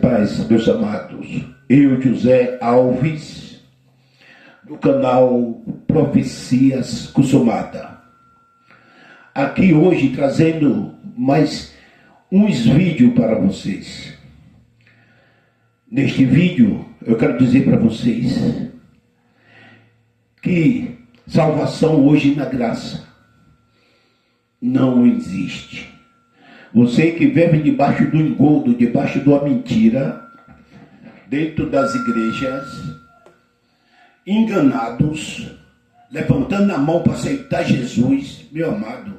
paz, meus amados. Eu, José Alves, do canal Profecias Consumada. Aqui hoje trazendo mais uns vídeos para vocês. Neste vídeo eu quero dizer para vocês que salvação hoje na graça não existe. Você que vive debaixo do engodo, debaixo de uma mentira, dentro das igrejas, enganados, levantando a mão para aceitar Jesus, meu amado,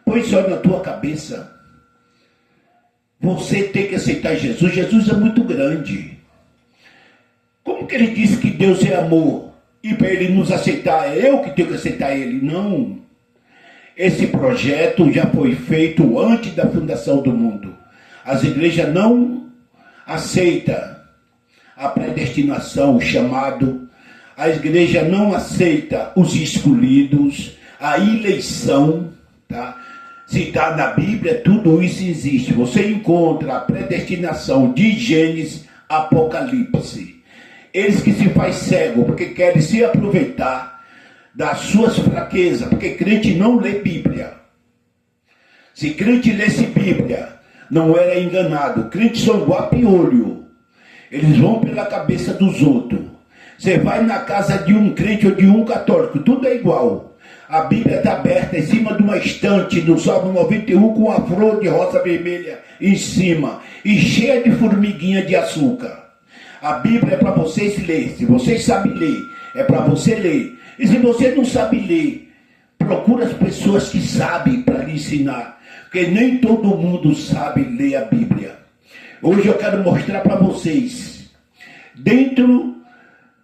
põe só na tua cabeça. Você tem que aceitar Jesus. Jesus é muito grande. Como que ele disse que Deus é amor? E para ele nos aceitar, é eu que tenho que aceitar ele? Não. Esse projeto já foi feito antes da fundação do mundo. As igrejas não aceitam a predestinação, o chamado. A igreja não aceita os escolhidos, a eleição, tá? Se está na Bíblia, tudo isso existe. Você encontra a predestinação de Gênesis, Apocalipse. Eles que se faz cego porque querem se aproveitar das suas fraquezas, porque crente não lê Bíblia. Se crente lesse Bíblia, não era enganado. Crentes são igual a piolho. Eles vão pela cabeça dos outros. Você vai na casa de um crente ou de um católico, tudo é igual. A Bíblia está aberta em cima de uma estante do Salmo 91 com uma flor de rosa vermelha em cima e cheia de formiguinha de açúcar. A Bíblia é para vocês ler. Se vocês sabem ler, é para você ler. E se você não sabe ler, procura as pessoas que sabem para lhe ensinar. Porque nem todo mundo sabe ler a Bíblia. Hoje eu quero mostrar para vocês, dentro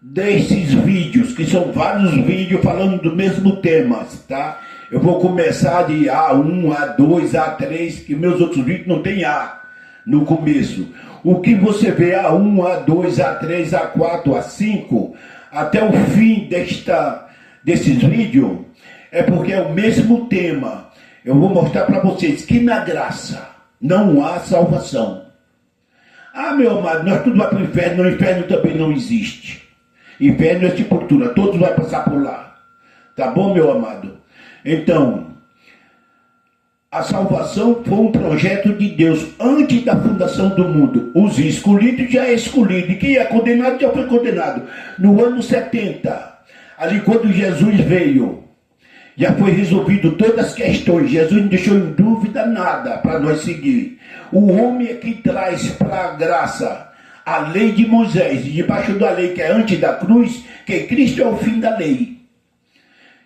desses vídeos, que são vários vídeos falando do mesmo tema, tá? Eu vou começar de A1, A2, A3, que meus outros vídeos não tem A no começo. O que você vê A1, A2, A3, A4, A5, até o fim desses vídeos, é porque é o mesmo tema. Eu vou mostrar para vocês que na graça não há salvação. Ah, meu amado, nós tudo vai para o inferno. No inferno também não existe. Inferno é sepultura, todos vão passar por lá. Tá bom, meu amado? Então, a salvação foi um projeto de Deus antes da fundação do mundo. Os escolhidos já é escolhido. E quem é condenado já foi condenado. No ano 70, ali quando Jesus veio, já foi resolvido todas as questões. Jesus não deixou em dúvida nada para nós seguir. O homem é que traz para a graça a lei de Moisés, debaixo da lei que é antes da cruz, que Cristo é o fim da lei,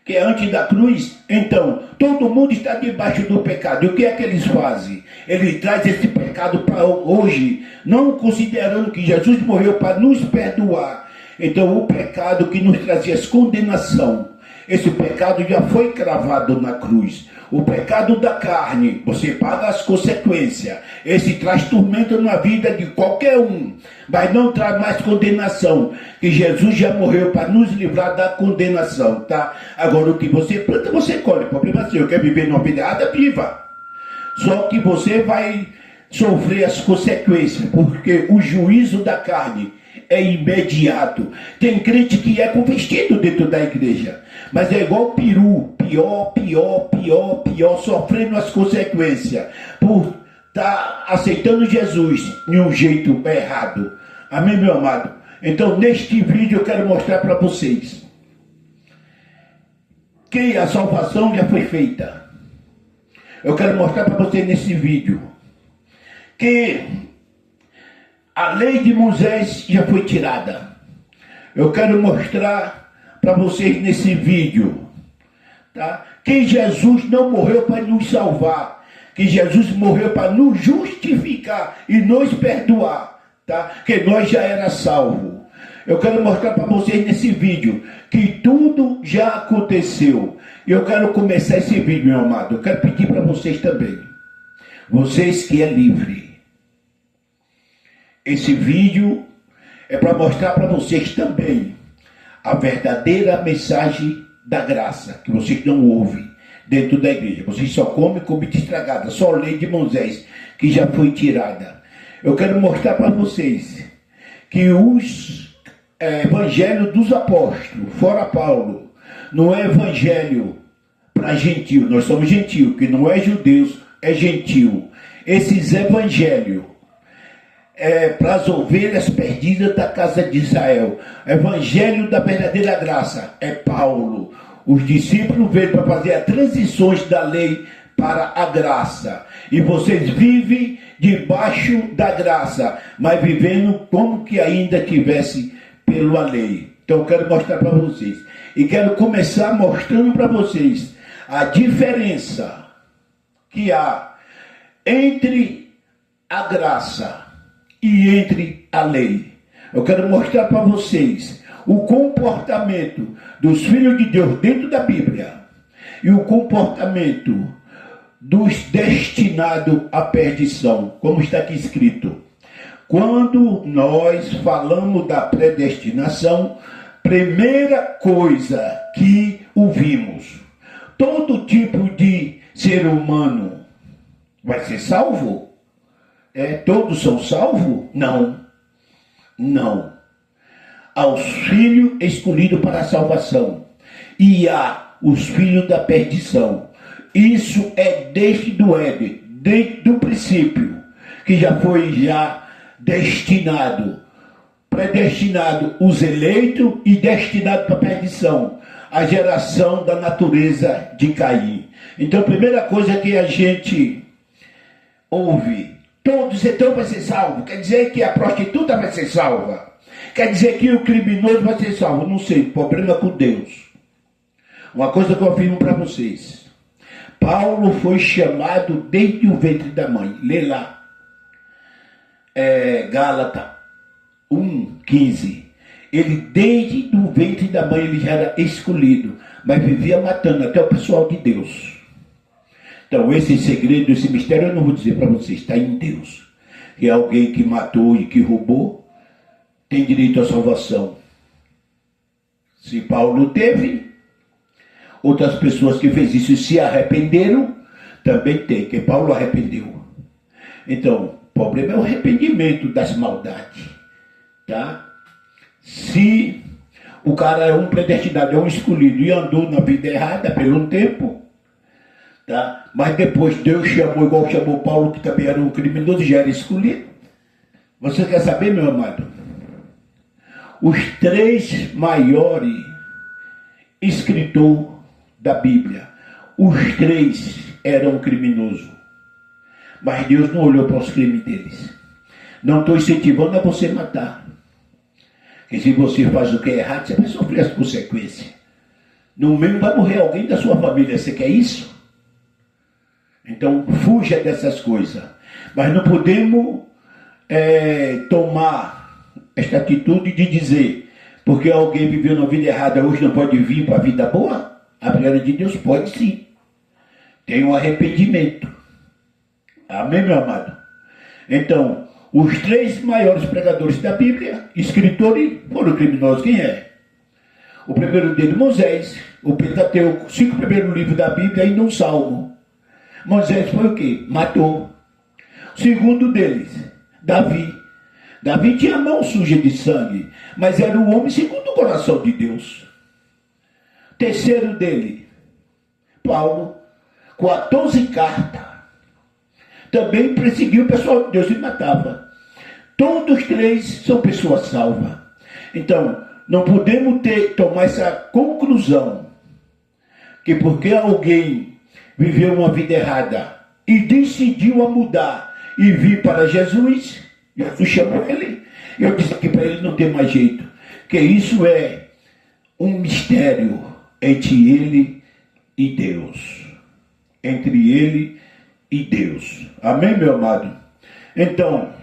que é antes da cruz. Então, todo mundo está debaixo do pecado. E o que é que eles fazem? Eles trazem esse pecado para hoje, não considerando que Jesus morreu para nos perdoar. Então, o pecado que nos trazia condenação, esse pecado já foi cravado na cruz. O pecado da carne, você paga as consequências. Esse traz tormento na vida de qualquer um, mas não traz mais condenação, que Jesus já morreu para nos livrar da condenação, tá? Agora, o que você planta, você colhe. O problema é seu. Quer viver numa vida errada, viva. Só que você vai sofrer as consequências, porque o juízo da carne é imediato. Tem crente que é convertido dentro da igreja, mas é igual peru, pior, sofrendo as consequências por estar aceitando Jesus de um jeito errado. Amém, meu amado? Então, neste vídeo eu quero mostrar para vocês que a salvação já foi feita. Eu quero mostrar para vocês nesse vídeo que a lei de Moisés já foi tirada. Eu quero mostrar para vocês nesse vídeo, tá? Que Jesus não morreu para nos salvar, que Jesus morreu para nos justificar e nos perdoar, tá? Que nós já era salvo. Eu quero mostrar para vocês nesse vídeo que tudo já aconteceu. E eu quero começar esse vídeo, meu amado. Eu quero pedir para vocês também, vocês que é livre. Esse vídeo é para mostrar para vocês também a verdadeira mensagem da graça, que vocês não ouvem dentro da igreja. Vocês só comem comida estragada, só a lei de Moisés, que já foi tirada. Eu quero mostrar para vocês que os evangelhos dos apóstolos, fora Paulo, não é evangelho para gentio, nós somos gentio, que não é judeus, é gentio. Esses evangelhos para as ovelhas perdidas da casa de Israel. Evangelho da verdadeira graça é Paulo. Os discípulos veio para fazer as transições da lei para a graça. E vocês vivem debaixo da graça, mas vivendo como que ainda tivesse pela lei. Então eu quero mostrar para vocês. E quero começar mostrando para vocês a diferença que há entre a graça e entre a lei. Eu quero mostrar para vocês o comportamento dos filhos de Deus dentro da Bíblia e o comportamento dos destinados à perdição, como está aqui escrito. Quando nós falamos da predestinação, primeira coisa que ouvimos, todo tipo de ser humano vai ser salvo? Todos são salvos? Não. Não. Aos filhos escolhidos para a salvação. E há os filhos da perdição. Isso é desde o Éden, desde o princípio, que já foi destinado, predestinado os eleitos e destinado para a perdição, a geração da natureza de Caim. Então a primeira coisa que a gente ouve, todos então vai ser salvo, quer dizer que a prostituta vai ser salva, quer dizer que o criminoso vai ser salvo, não sei, problema com Deus. Uma coisa que eu afirmo para vocês, Paulo foi chamado desde o ventre da mãe, lê lá, Gálatas 1:15, ele desde o ventre da mãe ele já era escolhido, mas vivia matando até o pessoal de Deus. Então esse segredo, esse mistério eu não vou dizer para vocês, está em Deus. Que alguém que matou e que roubou tem direito à salvação. Se Paulo teve, outras pessoas que fez isso e se arrependeram, também tem, que Paulo arrependeu. Então, o problema é o arrependimento das maldades, tá? Se o cara é um predestinado, é um escolhido e andou na vida errada por um tempo, tá? Mas depois Deus chamou, igual chamou Paulo, que também era um criminoso e já era escolhido. Você quer saber, meu amado? Os 3 maiores escritores da Bíblia, os 3 eram criminosos. Mas Deus não olhou para os crimes deles. Não estou incentivando a você matar. Porque se você faz o que é errado, você vai sofrer as consequências. No meio vai morrer alguém da sua família. Você quer isso? Então, fuja dessas coisas. Mas não podemos tomar esta atitude de dizer, porque alguém viveu na vida errada, hoje não pode vir para a vida boa? A glória de Deus pode sim. Tem um arrependimento. Amém, meu amado? Então, os 3 maiores pregadores da Bíblia, escritores, foram criminosos. Quem é? O primeiro dele, Moisés. O Pentateuco, 5 primeiros livros da Bíblia, ainda um salmo. Moisés foi o quê? Matou. O segundo deles, Davi. Davi tinha a mão suja de sangue, mas era um homem segundo o coração de Deus. Terceiro dele, Paulo, 14 cartas. Também perseguiu o pessoal de Deus e matava. Todos 3 são pessoas salvas. Então, não podemos tomar essa conclusão que porque alguém viveu uma vida errada e decidiu a mudar e vir para Jesus, Jesus chamou ele. Eu disse que para ele não tem mais jeito, que isso é um mistério entre ele e Deus. Entre ele e Deus. Amém, meu amado? Então,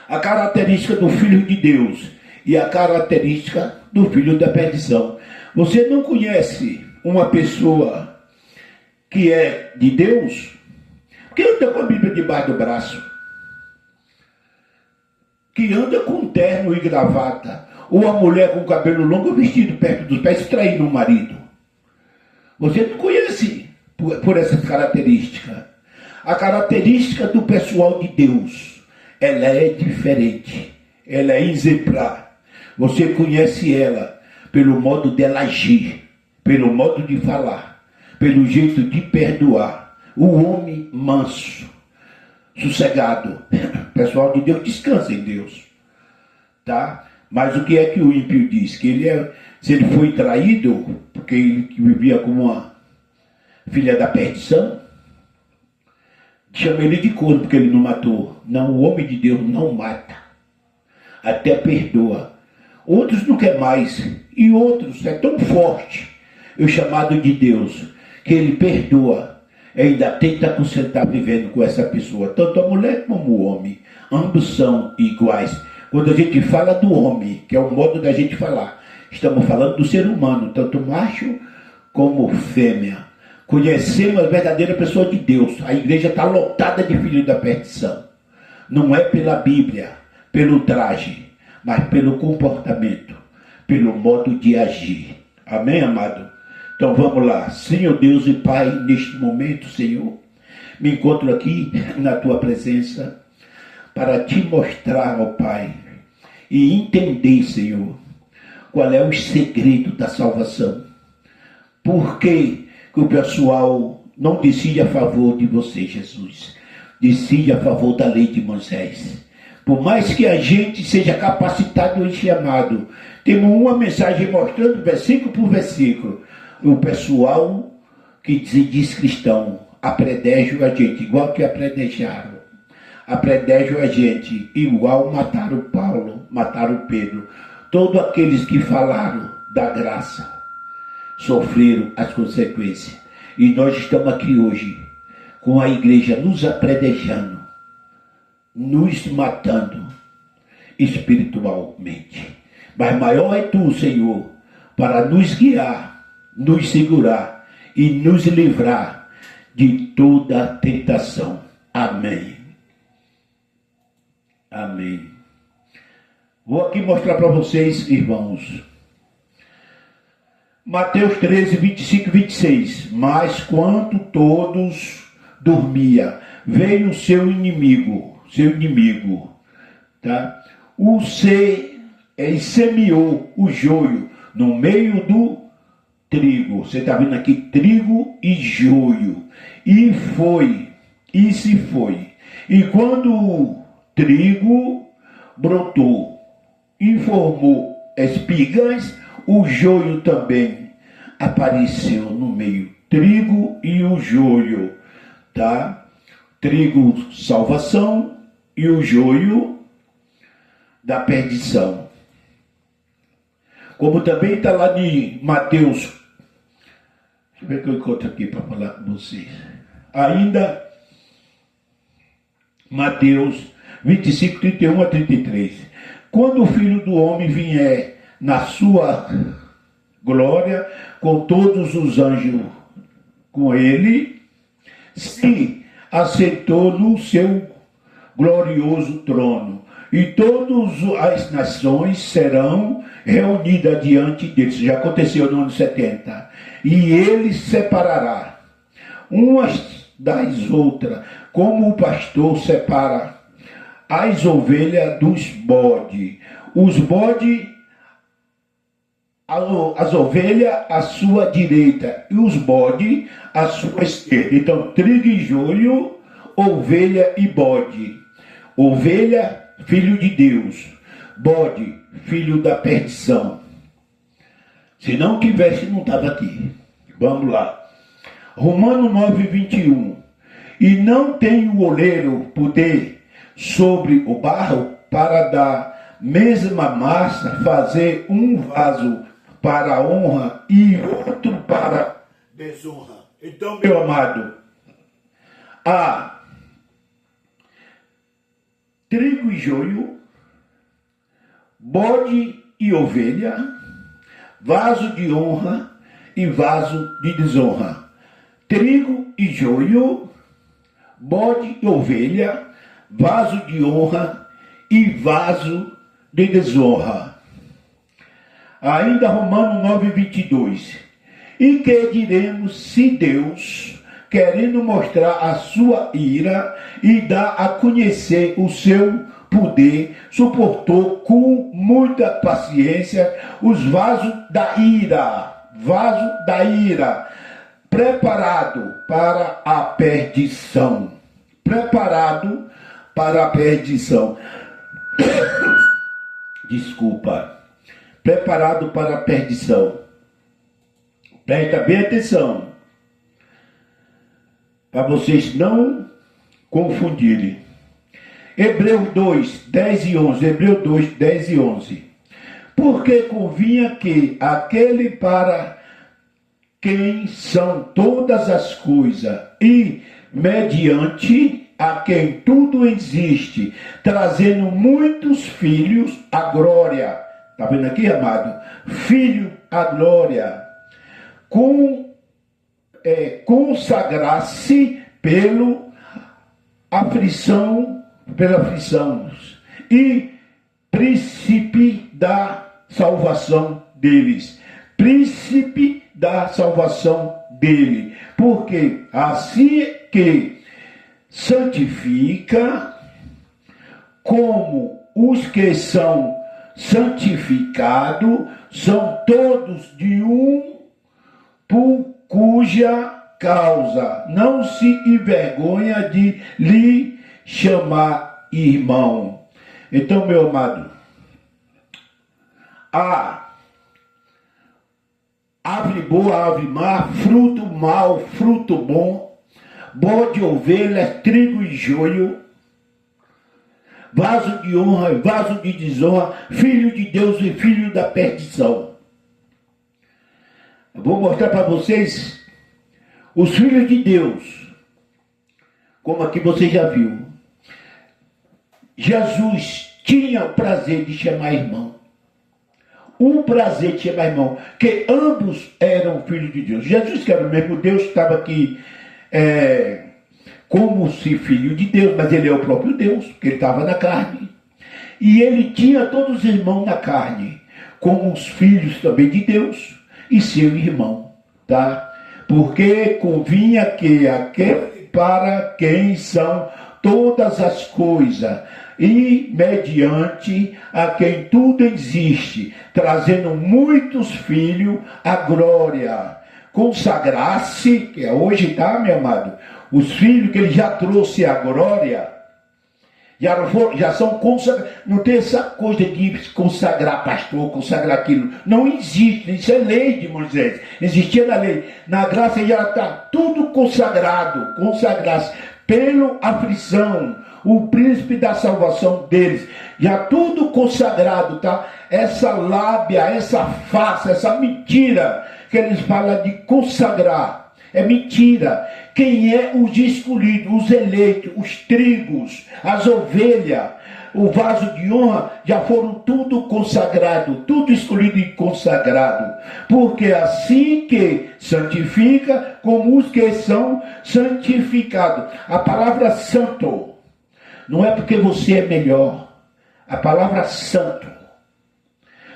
a característica do Filho de Deus e a característica do filho da perdição. Você não conhece uma pessoa que é de Deus, que anda com a Bíblia debaixo do braço, que anda com terno e gravata, ou a mulher com cabelo longo vestido perto dos pés traindo o marido. Você não conhece por essas características. A característica do pessoal de Deus ela é diferente, ela é exemplar. Você conhece ela pelo modo dela agir, pelo modo de falar, pelo jeito de perdoar. O homem manso, sossegado. Pessoal de Deus, descansa em Deus. Tá? Mas o que é que o ímpio diz? Que se ele foi traído, porque ele vivia como uma filha da perdição, chama ele de corno porque ele não matou. Não, o homem de Deus não mata. Até perdoa. Outros não quer mais. E outros é tão forte o chamado de Deus que ele perdoa. Ainda tenta consertar vivendo com essa pessoa. Tanto a mulher como o homem. Ambos são iguais. Quando a gente fala do homem, que é o modo da gente falar, estamos falando do ser humano, tanto macho como fêmea. Conhecemos a verdadeira pessoa de Deus. A igreja está lotada de filhos da perdição. Não é pela Bíblia, pelo traje, mas pelo comportamento, pelo modo de agir. Amém, amado? Então vamos lá. Senhor Deus e Pai, neste momento, Senhor, me encontro aqui na Tua presença para Te mostrar, ó Pai, e entender, Senhor, qual é o segredo da salvação. Por que o pessoal não decide a favor de você, Jesus? Decide a favor da lei de Moisés. Por mais que a gente seja capacitado e chamado, temos uma mensagem mostrando versículo por versículo. O pessoal que se diz cristão apredejam a gente, igual que apredejaram. Apredejam a gente, igual mataram Paulo, mataram Pedro. Todos aqueles que falaram da graça sofreram as consequências. E nós estamos aqui hoje com a igreja nos apredejando, nos matando espiritualmente. Mas maior é Tu, Senhor, para nos guiar, nos segurar e nos livrar de toda tentação. Amém. Amém. Vou aqui mostrar para vocês, irmãos. Mateus 13, 25 e 26. Mas quando todos dormiam, veio o seu inimigo, tá? Ele semeou o joio no meio do trigo. Você está vendo aqui trigo e joio. E se foi. E quando o trigo brotou e formou espigas, o joio também apareceu no meio. Trigo e o joio, tá? Trigo, salvação, e o joio da perdição. Como também está lá em Mateus. Deixa eu ver o que eu encontro aqui para falar com vocês. Ainda, Mateus 25, 31 a 33. Quando o Filho do Homem vier na sua glória, com todos os anjos com ele, se assentou no seu glorioso trono, e todas as nações serão reunidas diante dele. Isso já aconteceu no ano 70. E ele separará umas das outras, como o pastor separa as ovelhas dos bodes. Os bodes, as ovelhas à sua direita e os bodes à sua esquerda. Então, trigo e joio, ovelha e bode. Ovelha, filho de Deus. Bode, filho da perdição. Se não tivesse, não estava aqui. Vamos lá. Romanos 9, 21. E não tem o oleiro poder sobre o barro para da mesma massa fazer um vaso para a honra e outro para desonra. Então, meu amado, há trigo e joio, bode e ovelha, vaso de honra e vaso de desonra. Trigo e joio, bode e ovelha, vaso de honra e vaso de desonra. Ainda Romanos 9, 22. E que diremos se Deus querendo mostrar a sua ira e dar a conhecer o seu poder, suportou com muita paciência os vasos da ira, preparado para a perdição. Preparado para a perdição. Desculpa. Preparado para a perdição. Presta bem atenção. Para vocês não confundirem. Hebreus 2, 10 e 11. Hebreus 2, 10 e 11. Porque convinha que aquele para quem são todas as coisas e mediante a quem tudo existe, trazendo muitos filhos à glória. Está vendo aqui, amado? Filho à glória. Consagrar-se pela aflição e príncipe da salvação deles. Príncipe da salvação dele. Porque assim que santifica, como os que são santificados, são todos de um, por cuja causa não se envergonha de lhe chamar irmão. Então, meu amado, a árvore boa, árvore má, fruto mau, fruto bom, bode, ovelha, trigo e joio, vaso de honra e vaso de desonra, filho de Deus e filho da perdição. Eu vou mostrar para vocês os filhos de Deus, como aqui você já viu. Jesus tinha o prazer de chamar irmão. O prazer de chamar irmão, que ambos eram filhos de Deus. Jesus, que era o mesmo Deus, estava aqui como se filho de Deus, mas ele é o próprio Deus, porque ele estava na carne. E ele tinha todos os irmãos na carne, como os filhos também de Deus e seu irmão, tá? Porque convinha que aquele para quem são todas as coisas, e mediante a quem tudo existe, trazendo muitos filhos à glória. Consagrar-se, que hoje, tá, meu amado? Os filhos que ele já trouxe à glória, já são consagrados. Não tem essa coisa de consagrar pastor, consagrar aquilo. Não existe, isso é lei de Moisés. Existia na lei. Na graça já está tudo consagrado, consagrar-se pela aflição, o príncipe da salvação deles, já tudo consagrado, tá? Essa lábia, essa farsa, essa mentira que eles falam de consagrar, é mentira. Quem é os escolhidos, os eleitos, os trigos, as ovelhas, o vaso de honra, já foram tudo consagrado, tudo escolhido e consagrado. Porque assim que santifica, como os que são santificados. A palavra santo não é porque você é melhor. A palavra santo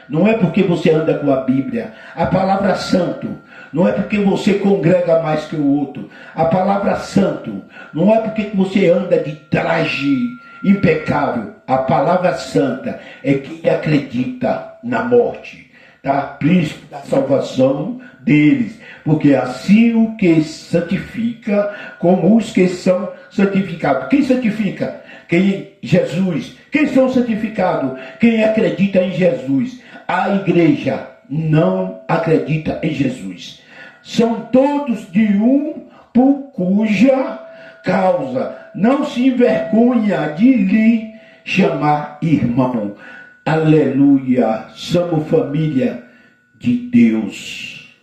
não é porque você anda com a Bíblia. A palavra santo não é porque você congrega mais que o outro. A palavra santo não é porque você anda de traje impecável. A palavra santa é quem acredita na morte, tá? Príncipe da salvação deles. Porque assim o que santifica, como os que são santificados. Quem santifica? Quem? Jesus. Quem são santificados? Quem acredita em Jesus. A igreja não acredita em Jesus. São todos de um, por cuja causa não se envergonha de lhe chamar irmão. Aleluia. Somos família de Deus.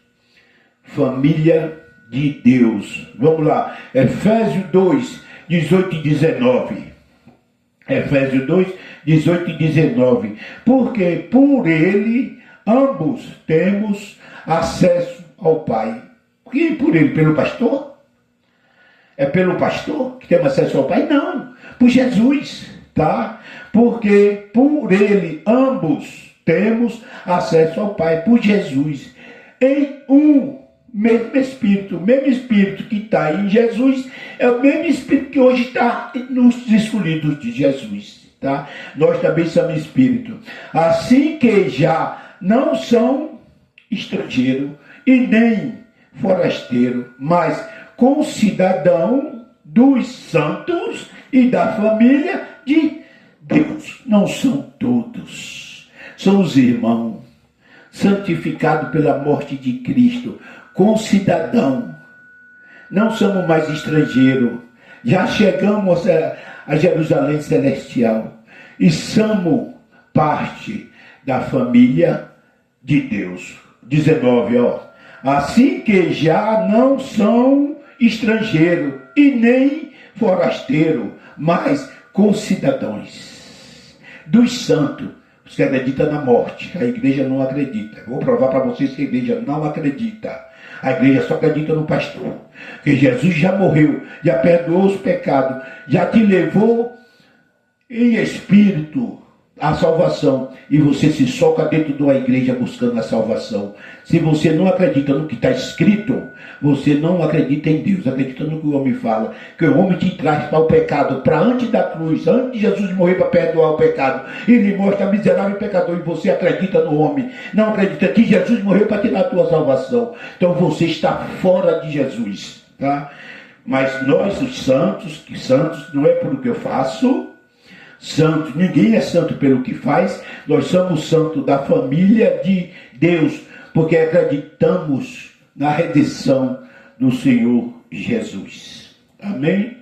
Família de Deus. Vamos lá. Efésios 2, 18 e 19. Efésios 2, 18 e 19. Porque por ele ambos temos acesso ao Pai. E por ele? Pelo pastor? É pelo pastor que temos acesso ao Pai? Não. Por Jesus, tá? Porque por ele ambos temos acesso ao Pai. Por Jesus. Em um o mesmo Espírito que está em Jesus, é o mesmo Espírito que hoje está nos escolhidos de Jesus, tá? Nós também somos Espírito. Assim que já não são estrangeiro e nem forasteiro, mas concidadão dos santos e da família de Deus. Não são todos, são os irmãos, santificados pela morte de Cristo, concidadão. Não somos mais estrangeiros, já chegamos a Jerusalém Celestial e somos parte da família de Deus. 19, ó. Assim que já não são estrangeiro e nem forasteiro, mas concidadãos dos santos. Você acredita na morte, a igreja não acredita. Vou provar para vocês que a igreja não acredita. A igreja só acredita no pastor. Que Jesus já morreu, já perdoou os pecados, já te levou em espírito a salvação, e você se soca dentro de uma igreja buscando a salvação. Se você não acredita no que está escrito, você não acredita em Deus, acredita no que o homem fala, que o homem te traz para o pecado, para antes da cruz, antes de Jesus morrer para perdoar o pecado, ele mostra miserável pecador, e você acredita no homem, não acredita que Jesus morreu para tirar a tua salvação. Então você está fora de Jesus, tá? Mas nós, os santos não é por o que eu faço, santo, ninguém é santo pelo que faz, nós somos santos da família de Deus, porque acreditamos na redenção do Senhor Jesus. Amém?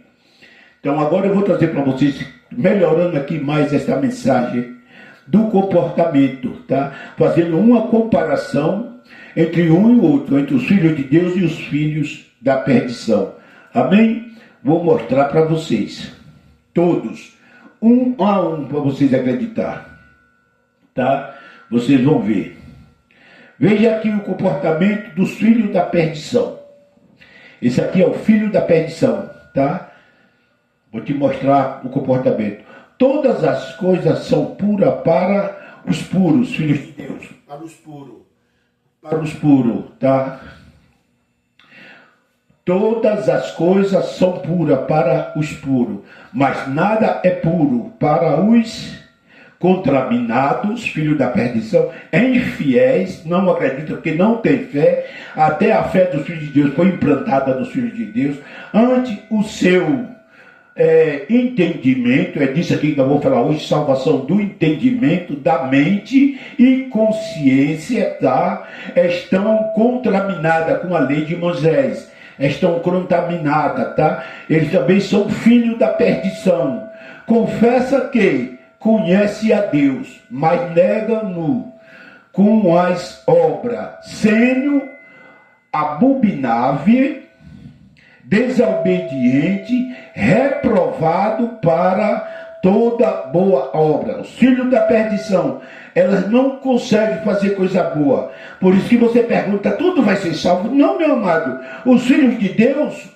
Então agora eu vou trazer para vocês, melhorando aqui mais esta mensagem do comportamento, tá? Fazendo uma comparação entre um e o outro, entre os filhos de Deus e os filhos da perdição. Amém? Vou mostrar para vocês, todos, um a um, para vocês acreditar, tá? Vocês vão ver. Veja aqui o comportamento dos filhos da perdição. Esse aqui é o filho da perdição, tá? Vou te mostrar o comportamento. Todas as coisas são puras para os puros, filhos de Deus. Para os puros, tá? Todas as coisas são puras para os puros, mas nada é puro para os contaminados, filhos da perdição, infiéis, não acreditam, porque não tem fé. Até a fé dos filhos de Deus foi implantada nos filhos de Deus, ante o seu entendimento, é disso aqui que eu vou falar hoje, salvação do entendimento, da mente e consciência, tá? Estão contaminadas com a lei de Moisés. Estão contaminadas, tá? Eles também são filhos da perdição. Confessa que conhece a Deus, mas nega-no com as obras, sendo abominável, desobediente, reprovado para toda boa obra. Os filhos da perdição, elas não conseguem fazer coisa boa. Por isso que você pergunta, tudo vai ser salvo? Não, meu amado. Os filhos de Deus,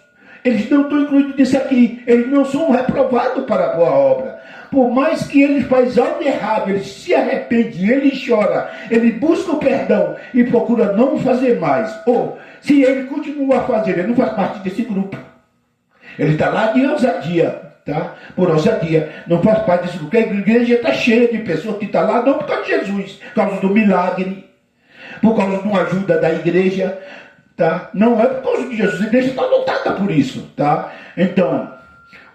eles não estão incluídos nisso aqui. Eles não são reprovados para a boa obra. Por mais que ele faz algo errado, ele se arrepende, ele chora, ele busca o perdão e procura não fazer mais. Ou, se ele continua a fazer, ele não faz parte desse grupo. Ele está lá de ousadia. Tá? Por ousadia, não faz parte desse grupo. A igreja está cheia de pessoas que estão lá não por causa de Jesus, por causa do milagre, por causa de uma ajuda da igreja, tá? Não é por causa de Jesus, a igreja está lotada por isso, tá? Então,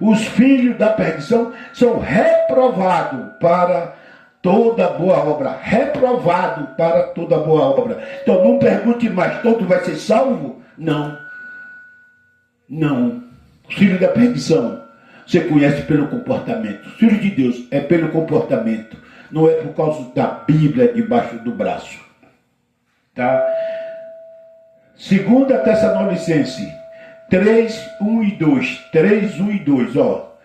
os filhos da perdição são reprovados para toda boa obra, reprovado para toda boa obra. Então não pergunte mais, todo vai ser salvo? Não, os filhos da perdição você conhece pelo comportamento. Filho de Deus é pelo comportamento. Não é por causa da Bíblia debaixo do braço. Tá? 2 Tessalonicenses 3, 1 e 2. 3, 1 e 2. Ó.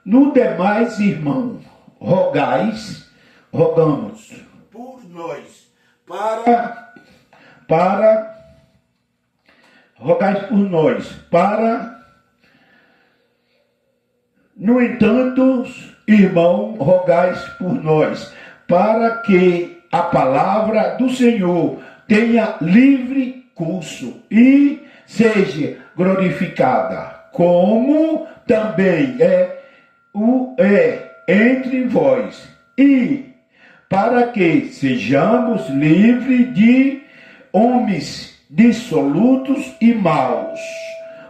No demais, irmão, rogamos por nós, rogais por nós, no entanto, irmão, rogais por nós, para que a palavra do Senhor tenha livre curso e seja glorificada, como também é entre vós, e para que sejamos livres de homens dissolutos e maus,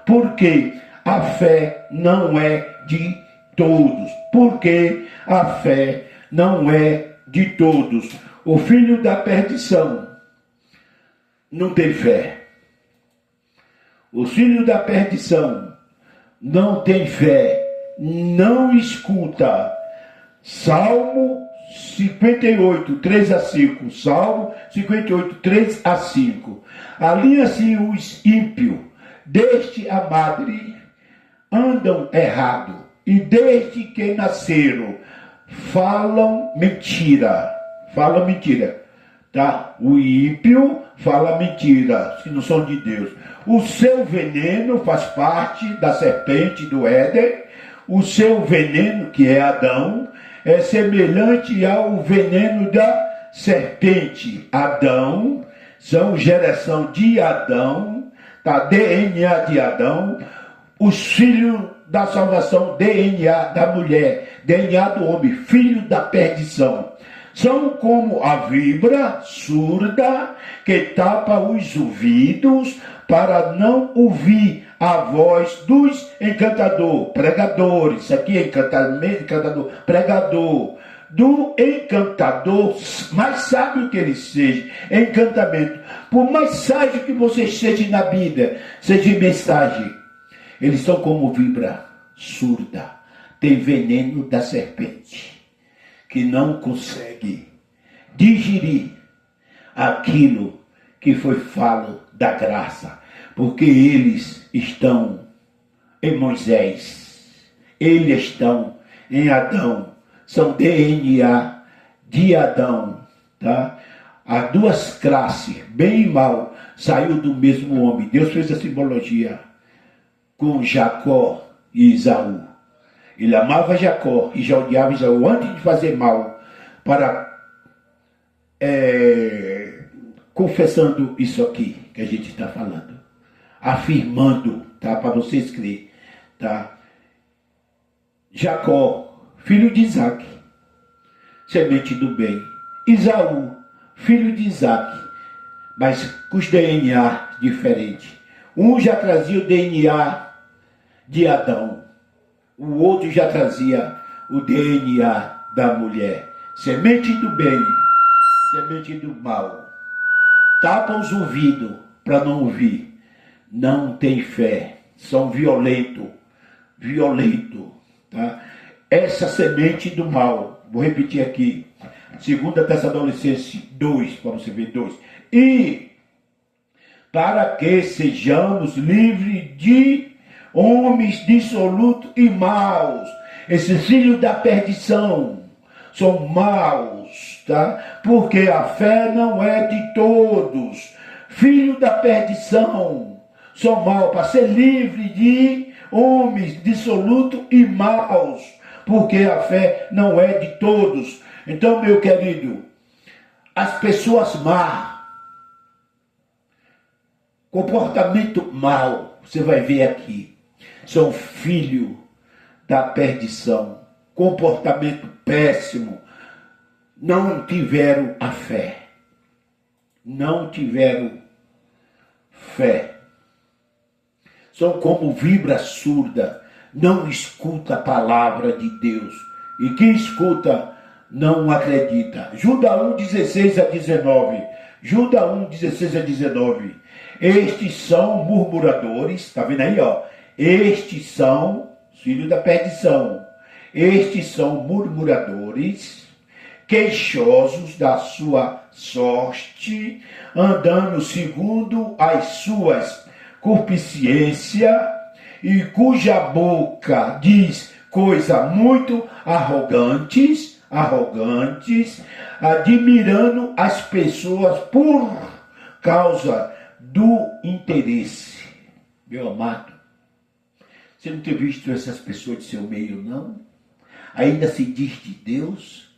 porque a fé não é de todos, porque a fé não é de todos. O filho da perdição não tem fé. O filho da perdição não tem fé, não escuta. Salmo 58, 3 a 5. Salmo 58, 3 a 5. Alinha-se os ímpios, desde a madre andam errado, e desde que nasceram falam mentira. Falam mentira. Tá? O ímpio fala mentira, se não são de Deus. O seu veneno faz parte da serpente do Éden. O seu veneno, que é Adão, é semelhante ao veneno da serpente. Adão, são geração de Adão, tá? DNA de Adão. Os filhos da salvação, DNA da mulher, DNA do homem, filho da perdição. São como a víbora surda que tapa os ouvidos para não ouvir a voz dos pregadores. Isso aqui é encantador, pregador. Do encantador, mais sábio que ele seja, encantamento. Por mais sábio que você seja na Bíblia, seja em mensagem, eles são como víbora surda, tem veneno da serpente, que não consegue digerir aquilo que foi falo da graça, porque eles estão em Moisés, eles estão em Adão, são DNA de Adão, tá? As duas classes, bem e mal, saiu do mesmo homem. Deus fez a simbologia com Jacó e Esaú. Ele amava Jacó e já odiava Esaú antes de fazer mal, para confessando isso aqui que a gente está falando, afirmando, tá? Para vocês crerem, tá? Jacó, filho de Isaac, semente do bem. Esaú, filho de Isaac, mas com os DNA diferentes. Um já trazia o DNA de Adão, o outro já trazia o DNA da mulher. Semente do bem, semente do mal. Tapam os ouvidos para não ouvir. Não tem fé, são violentos, tá? Essa semente do mal, vou repetir aqui, 2 Tessalonicenses 2, para você ver 2. E para que sejamos livres de homens dissolutos e maus. Esses filhos da perdição são maus, tá? Porque a fé não é de todos. Filhos da perdição são maus, para ser livre de homens dissolutos e maus, porque a fé não é de todos. Então, meu querido, as pessoas más, comportamento mau, você vai ver aqui, são filhos da perdição, comportamento péssimo, não tiveram a fé, não tiveram fé, são como víbora surda, não escuta a palavra de Deus, e quem escuta não acredita. Judas 1, 16 a 19, Judas 1, 16 a 19, estes são murmuradores, tá vendo aí, ó? Estes são filhos da perdição. Estes são murmuradores, queixosos da sua sorte, andando segundo as suas concupiscências, e cuja boca diz coisas muito arrogantes, admirando as pessoas por causa do interesse. Meu amado, você não tem visto essas pessoas de seu meio, não? Ainda se diz de Deus,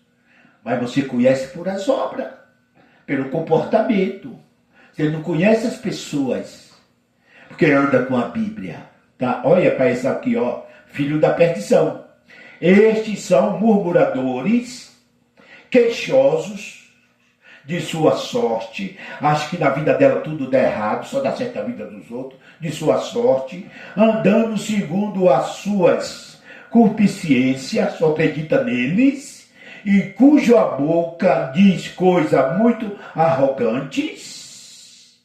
mas você conhece por as obras, pelo comportamento. Você não conhece as pessoas, porque anda com a Bíblia. Tá? Olha para essa aqui, ó. Filho da perdição. Estes são murmuradores, queixosos de sua sorte. Acho que na vida dela tudo dá errado, só dá certo na vida dos outros. De sua sorte, andando segundo as suas concupiscências, só acredita neles, e cuja boca diz coisas muito arrogantes,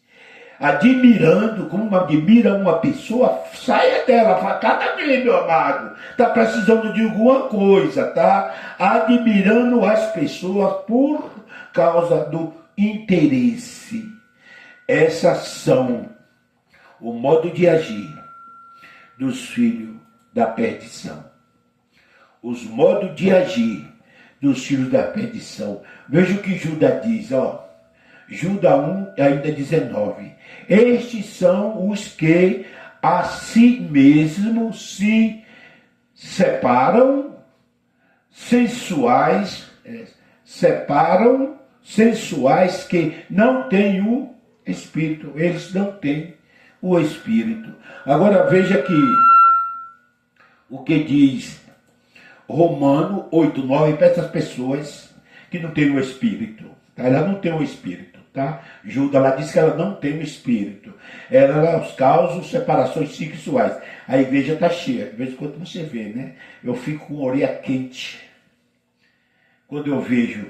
admirando, como admira uma pessoa, saia dela, fala, cadê meu amado? Está precisando de alguma coisa, tá? Admirando as pessoas por causa do interesse. Essas são o modo de agir dos filhos da perdição. Os modos de agir dos filhos da perdição. Veja o que Judas diz, ó. Judas 1, ainda 19. Estes são os que a si mesmos se separam, sensuais, que não têm o Espírito. Eles não têm o Espírito. Agora veja aqui o que diz Romano 8:9 para essas pessoas que não têm o Espírito. Tá? Ela não tem o Espírito. Tá? Judas, ela diz que ela não tem o Espírito. Ela os causas separações sexuais. A igreja está cheia. De vez em quando você vê, né? Eu fico com a orelha quente quando eu vejo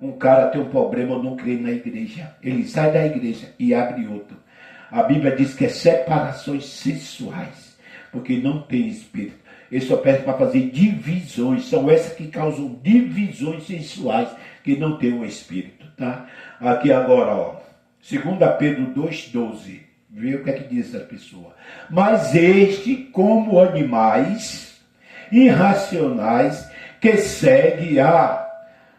um cara ter um problema, eu não creio na igreja. Ele sai da igreja e abre outro. A Bíblia diz que é separações sexuais, porque não tem Espírito. Ele só pede para fazer divisões. São essas que causam divisões sexuais, que não tem o Espírito. Tá? Aqui agora, ó, 2 Pedro 2,12. Vê o que é que diz essa pessoa. Mas este, como animais irracionais, que segue a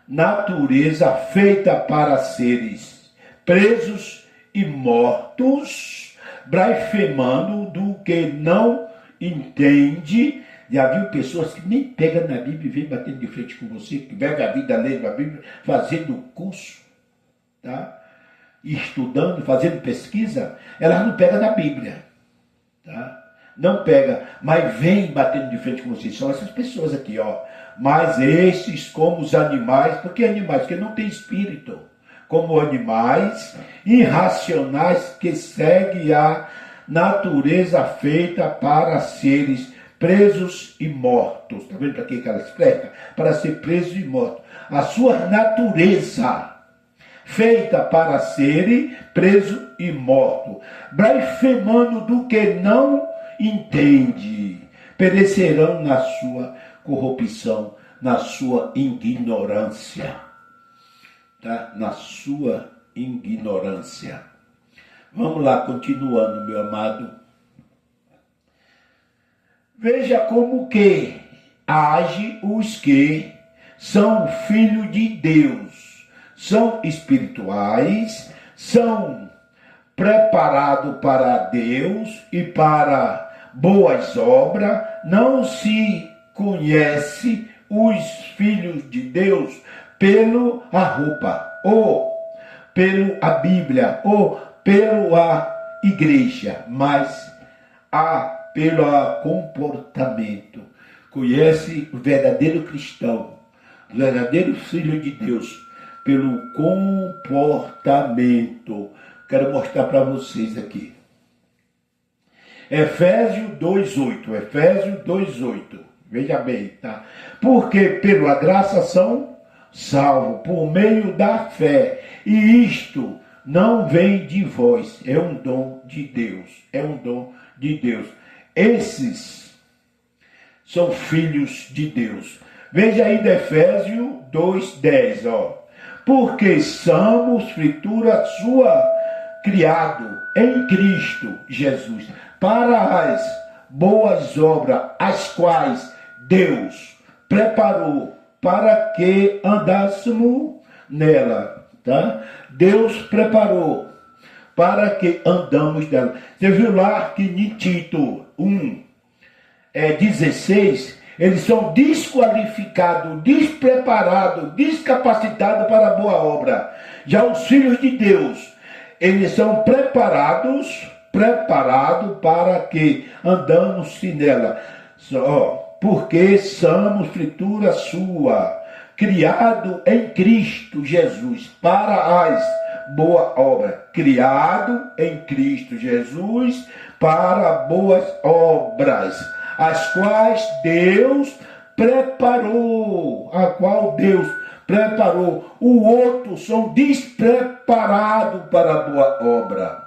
natureza feita para seres presos e mortos, blasfemando do que não entende. Já viu pessoas que nem pegam na Bíblia e vêm batendo de frente com você, que pegam a vida lendo a Bíblia, fazendo curso, tá? Estudando, fazendo pesquisa, elas não pegam na Bíblia, tá? Não pega, mas vem batendo de frente com você. São essas pessoas aqui, ó. Mas estes, como os animais, por que animais? Porque não tem espírito. Como animais irracionais que seguem a natureza feita para seres presos e mortos. Está vendo para que ela explica? Para ser presos e mortos. A sua natureza feita para serem preso e morto, blasfemando do que não entende, perecerão na sua corrupção, na sua ignorância. Tá? Na sua ignorância. Vamos lá, continuando, meu amado. Veja como que age os que são filhos de Deus, são espirituais, são preparados para Deus e para boas obras. Não se conhece os filhos de Deus pelo a roupa, ou pelo a Bíblia, ou pelo a igreja, mas pelo comportamento. Conhece o verdadeiro cristão, o verdadeiro filho de Deus, pelo comportamento. Quero mostrar para vocês aqui. Efésios 2:8. Efésios 2:8. Veja bem, tá? Porque pela graça são salvos por meio da fé. E isto não vem de vós. É um dom de Deus. É um dom de Deus. Esses são filhos de Deus. Veja aí de Efésios 2:10, ó. Porque somos feitura sua, criado em Cristo Jesus, para as boas obras, as quais Deus preparou para que andássemos nela, tá? Deus preparou para que andamos nela. Você viu lá que em Tito 1:16, eles são desqualificados, despreparados, descapacitados para a boa obra. Já os filhos de Deus, Eles são preparados para que andamos nela. Porque somos fritura sua, criado em Cristo Jesus para as boas obras. Criado em Cristo Jesus para boas obras, as quais Deus preparou, o outro são despreparados para a boa obra.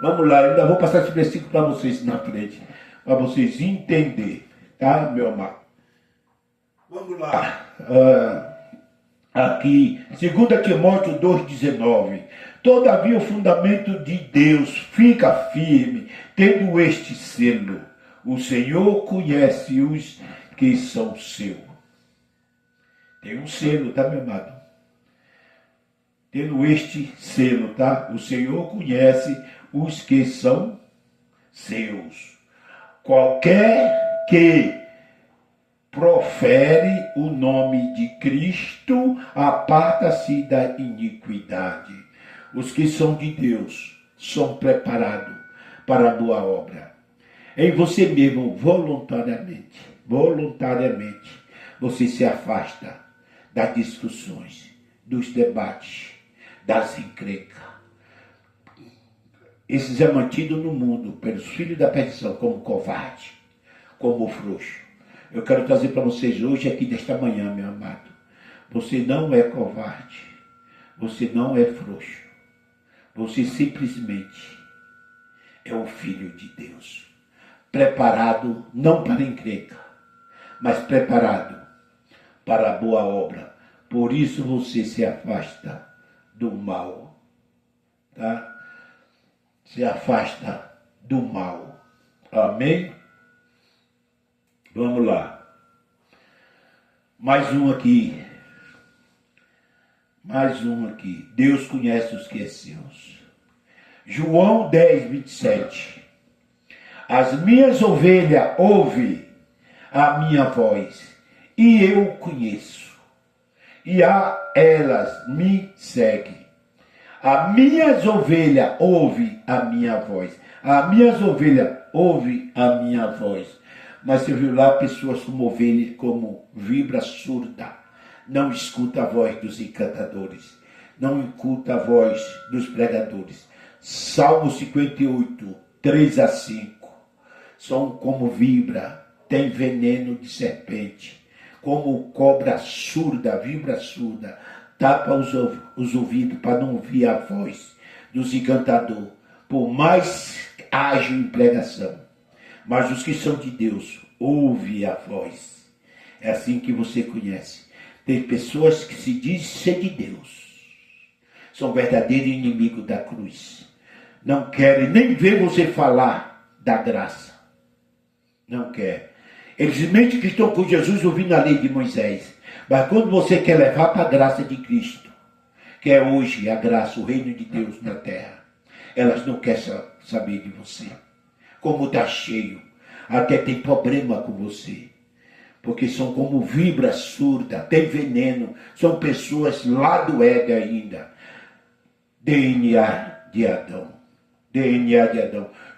Vamos lá, eu ainda vou passar esse versículo para vocês na frente, para vocês entenderem, tá, meu amado? Vamos lá, aqui, 2 Timóteo 2,19. Todavia o fundamento de Deus fica firme, tendo este selo: o Senhor conhece os que são seus. Tem um selo, tá, meu amado? Tendo este selo, tá? O Senhor conhece os que são seus. Qualquer que profere o nome de Cristo aparta-se da iniquidade. Os que são de Deus são preparados para a boa obra. Em você mesmo, voluntariamente, você se afasta das discussões, dos debates, das encrencas. Esses é mantido no mundo pelos filhos da perdição como covarde, como frouxo. Eu quero trazer para vocês hoje, aqui desta manhã, meu amado. Você não é covarde, você não é frouxo. Você simplesmente é um filho de Deus. Preparado não para encrenca, mas preparado para a boa obra. Por isso você se afasta do mal, tá? Se afasta do mal. Amém? Vamos lá. Mais um aqui. Deus conhece os que é seus. João 10, 27. As minhas ovelhas ouvem a minha voz, e eu conheço, e a elas me seguem. As minhas ovelhas ouvem a minha voz. As minhas ovelhas ouvem a minha voz. Mas você viu lá pessoas como ovelhas, como vibra surda. Não escuta a voz dos encantadores. Não escuta a voz dos pregadores. Salmo 58, 3 a 5. São como vibra, tem veneno de serpente. Como cobra surda, vibra surda. Tapa os ouvidos para não ouvir a voz dos encantadores, por mais ágil em pregação. Mas os que são de Deus, ouvem a voz. É assim que você conhece. Tem pessoas que se dizem ser de Deus, são verdadeiros inimigos da cruz. Não querem nem ver você falar da graça. Não quer. Eles mentem que estão com Jesus ouvindo a lei de Moisés. Mas quando você quer levar para a graça de Cristo, que é hoje a graça, o reino de Deus na terra, elas não querem saber de você. Como está cheio, até tem problema com você. Porque são como vibra surda, tem veneno, são pessoas lá do Éden ainda. DNA de Adão.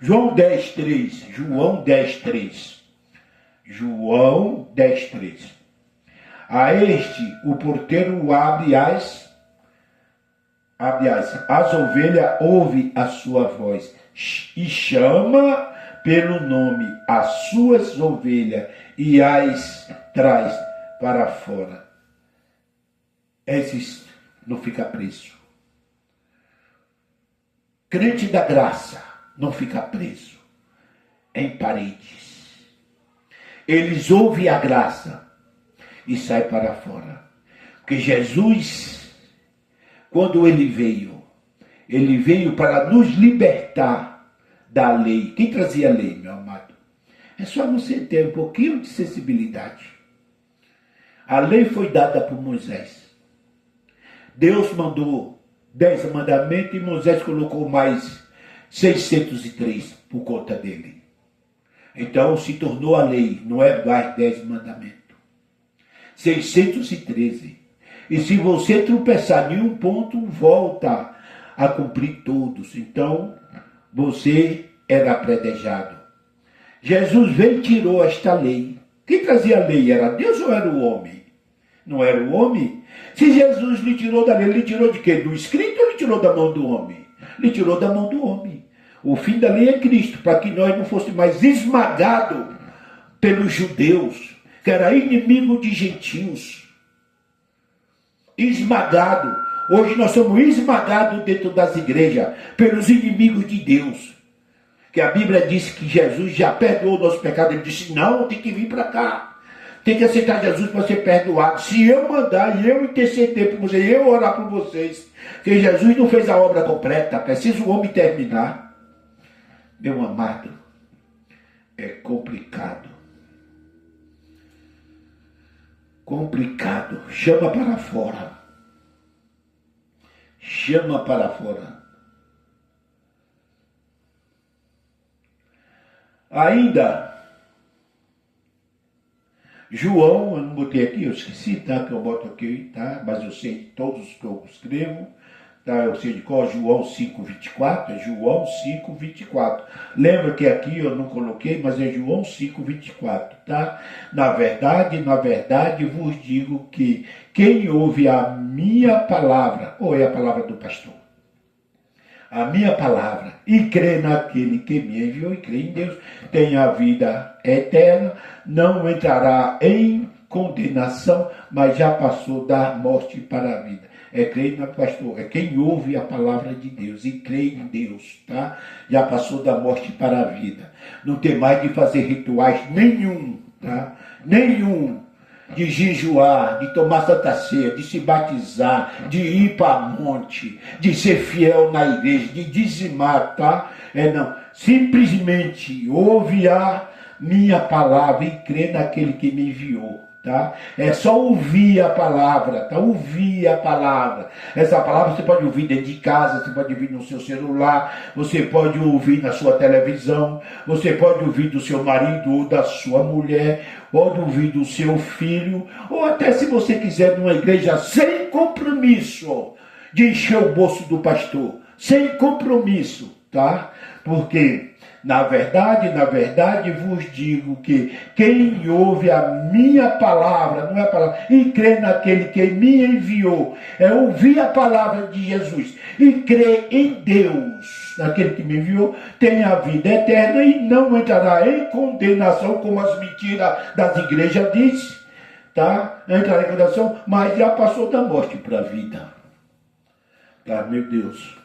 João 10:3. João 10:3. A este o porteiro abre as ovelhas ouvem a sua voz e chama pelo nome as suas ovelhas e as traz para fora. Esses não fica preso. Crente da graça não fica preso em paredes. Eles ouvem a graça e saem para fora. Porque Jesus, quando ele veio para nos libertar da lei. Quem trazia a lei, meu amado? É só você ter um pouquinho de sensibilidade. A lei foi dada por Moisés. Deus mandou 10 mandamentos e Moisés colocou mais 603 por conta dele. Então se tornou a lei, não é mais 10 mandamentos. 613. E se você tropeçar em um ponto, volta a cumprir todos. Então, você era predejado. Jesus veio e tirou esta lei. Quem trazia a lei era Deus ou era o homem? Não era o homem? Se Jesus lhe tirou da lei, ele tirou de quê? Do escrito ou ele tirou da mão do homem? Ele tirou da mão do homem. O fim da lei é Cristo, para que nós não fôssemos mais esmagados pelos judeus, que era inimigo de gentios. Esmagado. Hoje nós somos esmagados dentro das igrejas pelos inimigos de Deus. Que a Bíblia diz que Jesus já perdoou o nosso pecado. Ele disse, não, tem que vir para cá. Tem que aceitar Jesus para ser perdoado. Se eu mandar e eu interceder por vocês, eu orar por vocês, que Jesus não fez a obra completa, precisa o homem terminar. Meu amado, é complicado. Complicado. Chama para fora. Chama para fora. Ainda, João, eu não botei aqui, eu esqueci, tá? Que eu boto aqui, tá? Mas eu sei todos que eu escrevo. Tá, eu sei de qual? João 5,24, é João 5,24. Lembra que aqui eu não coloquei, mas é João 5,24, tá? Na verdade vos digo que quem ouve a minha palavra, ou é a palavra do pastor, a minha palavra, e crê naquele que me enviou, e crê em Deus, tem a vida eterna, não entrará em condenação, mas já passou da morte para a vida. É crer no pastor, é quem ouve a palavra de Deus e crê em Deus, tá? Já passou da morte para a vida. Não tem mais de fazer rituais nenhum, tá? Nenhum. De jejuar, de tomar santa ceia, de se batizar, de ir para monte, de ser fiel na igreja, de dizimar, tá? Não. Simplesmente ouve a minha palavra e crê naquele que me enviou. Tá? É só ouvir a palavra, tá? Ouvir a palavra. Essa palavra você pode ouvir dentro de casa, você pode ouvir no seu celular, você pode ouvir na sua televisão, você pode ouvir do seu marido ou da sua mulher, pode ouvir do seu filho, ou até se você quiser numa igreja sem compromisso de encher o bolso do pastor, sem compromisso, tá? Porque na verdade vos digo que quem ouve a minha palavra, não é a palavra, e crê naquele que me enviou, é ouvir a palavra de Jesus e crer em Deus, naquele que me enviou, tem a vida eterna e não entrará em condenação, como as mentiras das igrejas dizem, tá? Entrará em condenação, mas já passou da morte para a vida. Tá, meu Deus,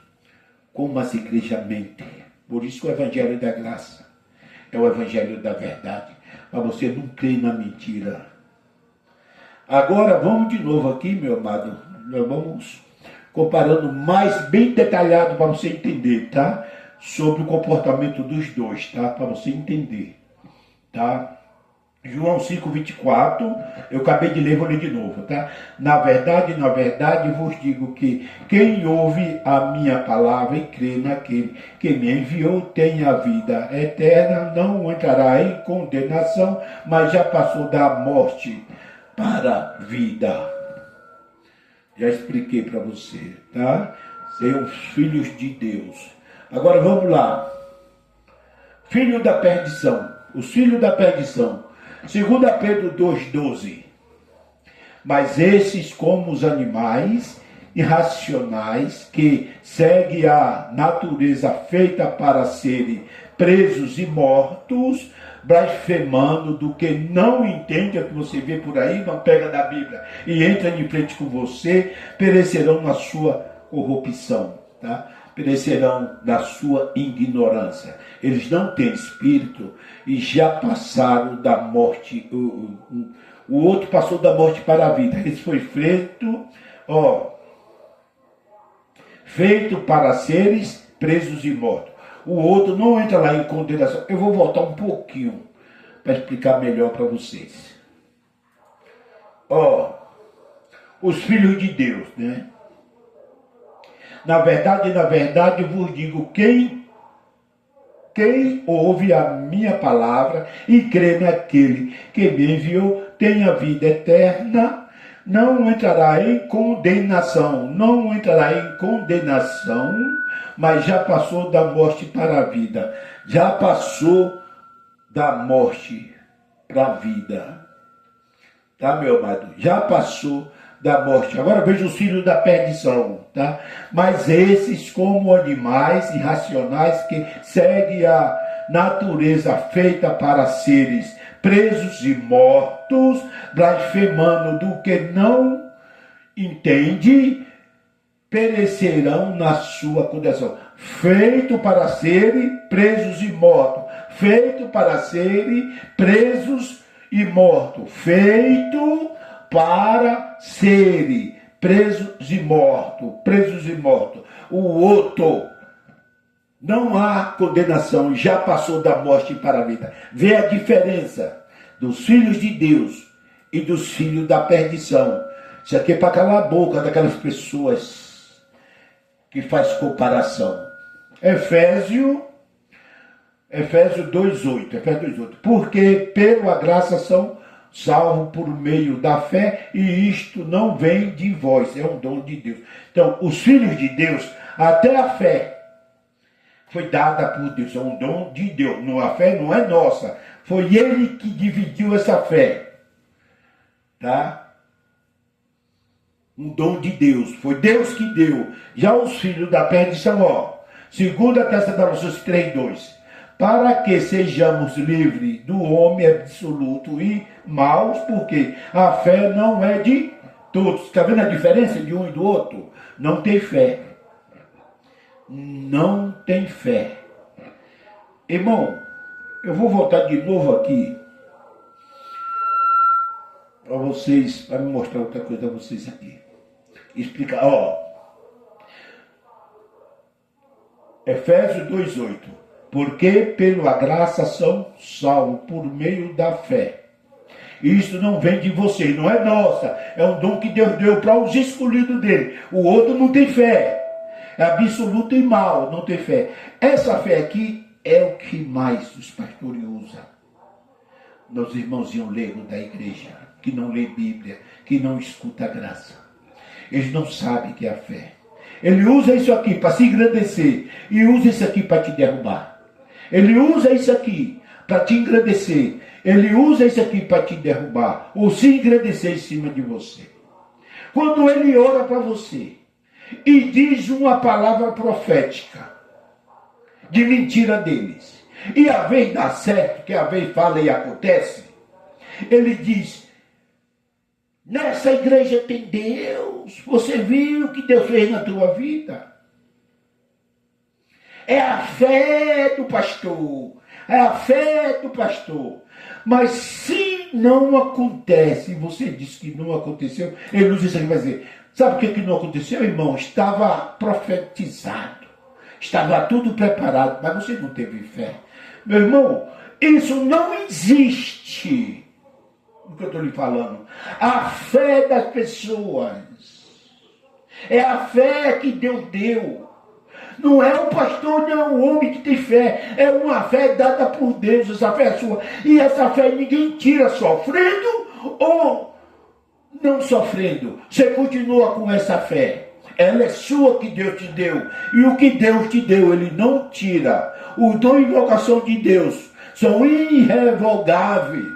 como as igrejas mentem. Por isso que o evangelho da graça é o evangelho da verdade, para você não crer na mentira. Agora vamos de novo aqui, meu amado, nós vamos comparando mais bem detalhado para você entender, tá? Sobre o comportamento dos dois, tá? Para você entender, tá? João 5,24, eu acabei de ler, vou ler de novo, tá? Na verdade vos digo que quem ouve a minha palavra e crê naquele que me enviou tem a vida eterna, não entrará em condenação, mas já passou da morte para a vida. Já expliquei para você, tá? São os filhos de Deus. Agora vamos lá. Filho da perdição. Os filhos da perdição. 2 Pedro 2,12. Mas esses, como os animais irracionais que seguem a natureza feita para serem presos e mortos, blasfemando do que não entende, é o que você vê por aí, não pega da Bíblia e entra de frente com você, perecerão na sua corrupção, tá? Perecerão na sua ignorância. Eles não têm espírito e já passaram da morte. O outro passou da morte para a vida. Esse foi feito para seres presos e mortos. O outro não entra lá em condenação. Eu vou voltar um pouquinho para explicar melhor para vocês. Os filhos de Deus, né? Na verdade vos digo, quem ouve a minha palavra e crê naquele que me enviou, tem a vida eterna, não entrará em condenação, não entrará em condenação, mas já passou da morte para a vida, já passou da morte para a vida, tá, meu amado? Já passou da morte. Agora veja os filhos da perdição, tá? Mas esses, como animais irracionais que seguem a natureza feita para seres presos e mortos, blasfemando do que não entende, perecerão na sua condenação. Feito para serem presos e mortos. Feito para serem presos e mortos. Feito para serem presos e mortos. Presos e mortos. O outro. Não há condenação, já passou da morte para a vida. Vê a diferença dos filhos de Deus e dos filhos da perdição. Isso aqui é para calar a boca daquelas pessoas que faz comparação. Efésios 2:8. Porque pela graça são salvos por meio da fé, e isto não vem de vós, é um dom de Deus. Então, os filhos de Deus, até a fé foi dada por Deus, é um dom de Deus. A fé não é nossa, foi Ele que dividiu essa fé, tá? Um dom de Deus, foi Deus que deu. Já os filhos da perdição, 2 Tessalonicenses 3:2, para que sejamos livres do homem absoluto e maus, porque a fé não é de todos. Está vendo a diferença de um e do outro? Não tem fé. Não tem fé. Irmão, eu vou voltar de novo aqui para vocês, para me mostrar outra coisa a vocês aqui. Explicar, Efésios 2:8. Porque pela graça são salvos por meio da fé. Isso não vem de você, não é nossa. É um dom que Deus deu para os escolhidos dele. O outro não tem fé. É absoluto e mal, não tem fé. Essa fé aqui é o que mais os pastores usam. Nos irmãozinhos leigos da igreja, que não lê Bíblia, que não escuta a graça. Eles não sabem que é a fé. Ele usa isso aqui para se engrandecer e usa isso aqui para te derrubar. Ele usa isso aqui para te engrandecer. Ele usa isso aqui para te derrubar ou se engrandecer em cima de você. Quando ele ora para você e diz uma palavra profética de mentira deles, e a vez dá certo, que a vez fala e acontece, ele diz: nessa igreja tem Deus, você viu o que Deus fez na tua vida? É a fé do pastor, é a fé do pastor. Mas se não acontece, você diz que não aconteceu, ele usa isso aqui, vai dizer: sabe o que não aconteceu, irmão? Estava profetizado, estava tudo preparado, mas você não teve fé. Meu irmão, isso não existe. O que eu estou lhe falando? A fé das pessoas é a fé que Deus deu. Não é o pastor, não é o homem que tem fé. É uma fé dada por Deus, essa fé é sua. E essa fé ninguém tira sofrendo ou não sofrendo. Você continua com essa fé. Ela é sua, que Deus te deu. E o que Deus te deu, Ele não tira. O dom e vocação de Deus são irrevogáveis.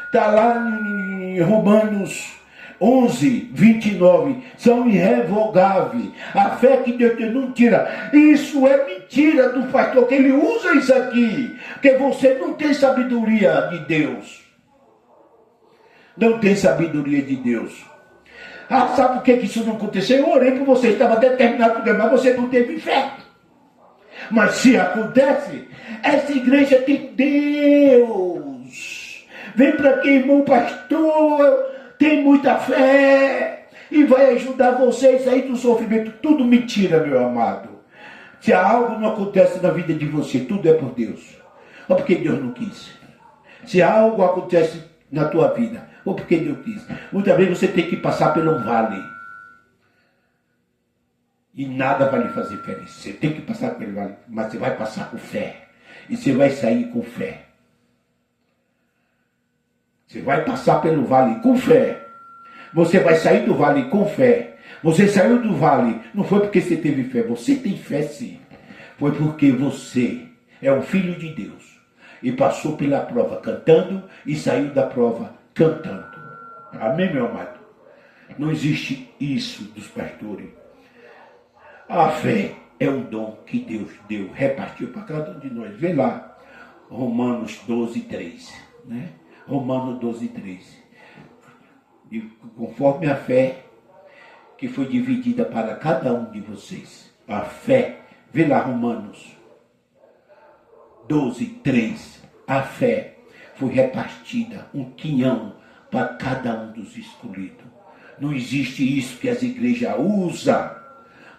Está lá em Romanos 11:29, são irrevogáveis. A fé que Deus te não tira. Isso é mentira do pastor, que ele usa isso aqui, porque você não tem sabedoria de Deus. Não tem sabedoria de Deus. Sabe por que isso não aconteceu? Eu orei por você, estava determinado por Deus, mas você não teve fé. Mas se acontece, essa igreja tem Deus. Vem para quem, irmão pastor, tem muita fé e vai ajudar vocês aí do sofrimento. Tudo mentira, meu amado. Se algo não acontece na vida de você, tudo é por Deus. Ou porque Deus não quis. Se algo acontece na tua vida, ou porque Deus quis. Muitas vezes você tem que passar pelo vale. E nada vai lhe fazer feliz. Você tem que passar pelo vale, mas você vai passar com fé. E você vai sair com fé. Você vai passar pelo vale com fé. Você vai sair do vale com fé. Você saiu do vale, não foi porque você teve fé, você tem fé sim. Foi porque você é um filho de Deus e passou pela prova cantando e saiu da prova cantando. Amém, meu amado? Não existe isso dos pastores. A fé é um dom que Deus deu, repartiu para cada um de nós. Vê lá, Romanos 12:3, né? Romanos 12:3. E conforme a fé que foi dividida para cada um de vocês. A fé, vê lá Romanos 12:3. A fé foi repartida, um quinhão para cada um dos escolhidos. Não existe isso que as igrejas usam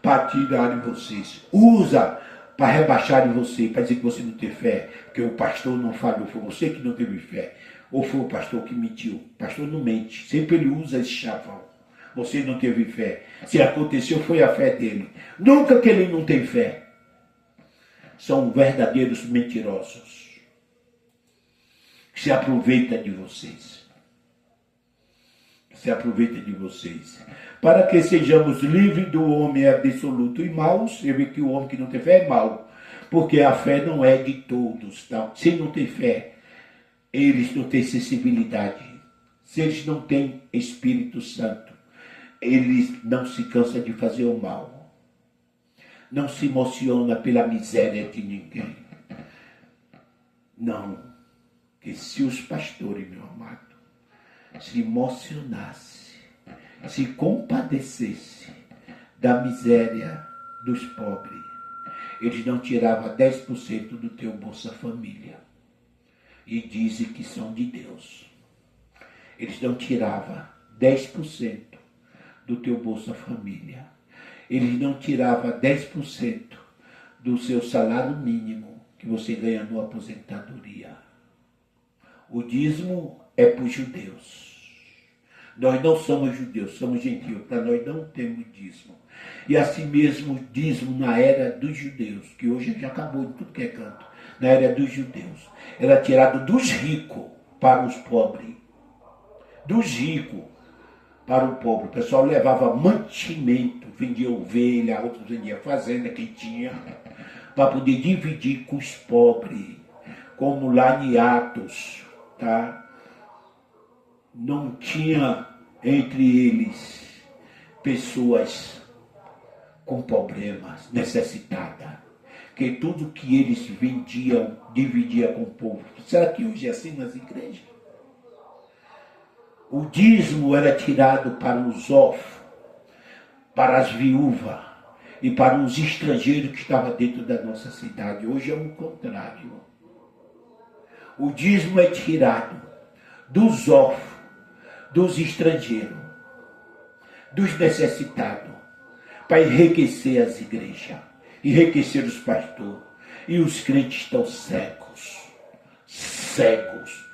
para tirar de vocês. Usa para rebaixar de você, para dizer que você não tem fé, porque o pastor não falhou, foi você que não teve fé. Ou foi o pastor que mentiu. O pastor não mente, sempre ele usa esse chavão. Você não teve fé. Se aconteceu, foi a fé dele. Nunca que ele não tem fé. São verdadeiros mentirosos. Que se aproveita de vocês. Se aproveita de vocês. Para que sejamos livres do homem absoluto e mau. Você vê que o homem que não tem fé é mau. Porque a fé não é de todos. Tá? Se não tem fé, eles não têm sensibilidade. Se eles não têm Espírito Santo, eles não se cansam de fazer o mal. Não se emociona pela miséria de ninguém. Não. Que se os pastores, meu amado, se emocionassem, se compadecessem da miséria dos pobres, eles não tiravam 10% do teu Bolsa Família. E dizem que são de Deus. Eles não tiravam 10% do teu Bolsa Família. Eles não tiravam 10% do seu salário mínimo que você ganha na aposentadoria. O dízimo é para os judeus. Nós não somos judeus, somos gentios. Para nós não temos dízimo. E assim mesmo o dízimo na era dos judeus, que hoje já acabou de tudo que é canto, na era dos judeus, era tirado dos ricos para os pobres. Dos ricos para o pobre. O pessoal levava mantimento, vendia ovelha, outros vendia fazenda que tinha, para poder dividir com os pobres, como lá em Atos, tá? Não tinha entre eles pessoas com problemas, necessitadas, que tudo que eles vendiam, dividia com o povo. Será que hoje é assim nas igrejas? O dízimo era tirado para os órfãos, para as viúvas e para os estrangeiros que estavam dentro da nossa cidade. Hoje é o contrário. O dízimo é tirado dos órfãos, dos estrangeiros, dos necessitados, para enriquecer as igrejas, enriquecer os pastores. E os crentes estão cegos. Cegos.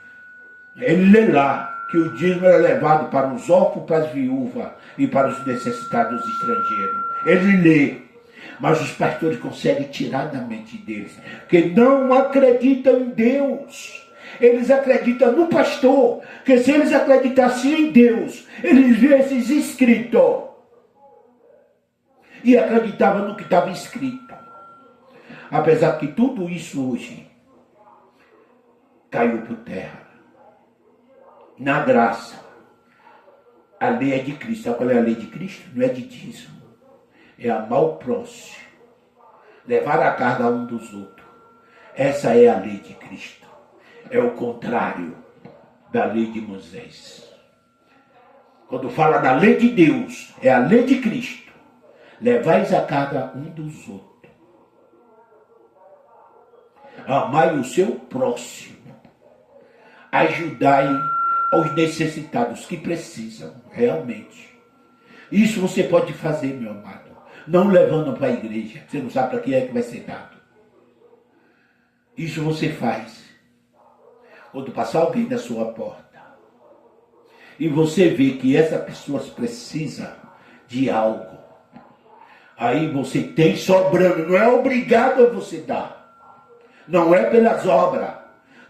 Ele lê lá que o dízimo era levado para os órfãos, para as viúvas e para os necessitados estrangeiros. Ele lê, mas os pastores conseguem tirar da mente deles, porque não acreditam em Deus. Eles acreditam no pastor, que se eles acreditassem em Deus, eles viessem escrito e acreditavam no que estava escrito. Apesar que tudo isso hoje caiu por terra. Na graça, a lei é de Cristo. Sabe qual é a lei de Cristo? Não é de dízimo. É amar o próximo. Levar a carga um dos outros. Essa é a lei de Cristo. É o contrário da lei de Moisés. Quando fala da lei de Deus, é a lei de Cristo. Levais a carga um dos outros. Amai o seu próximo. Ajudai aos necessitados que precisam, realmente. Isso você pode fazer, meu amado. Não levando para a igreja. Você não sabe para quem é que vai ser dado. Isso você faz. Quando passar alguém na sua porta e você vê que essa pessoa precisa de algo, aí você tem sobrando. Não é obrigado a você dar. Não é pelas obras.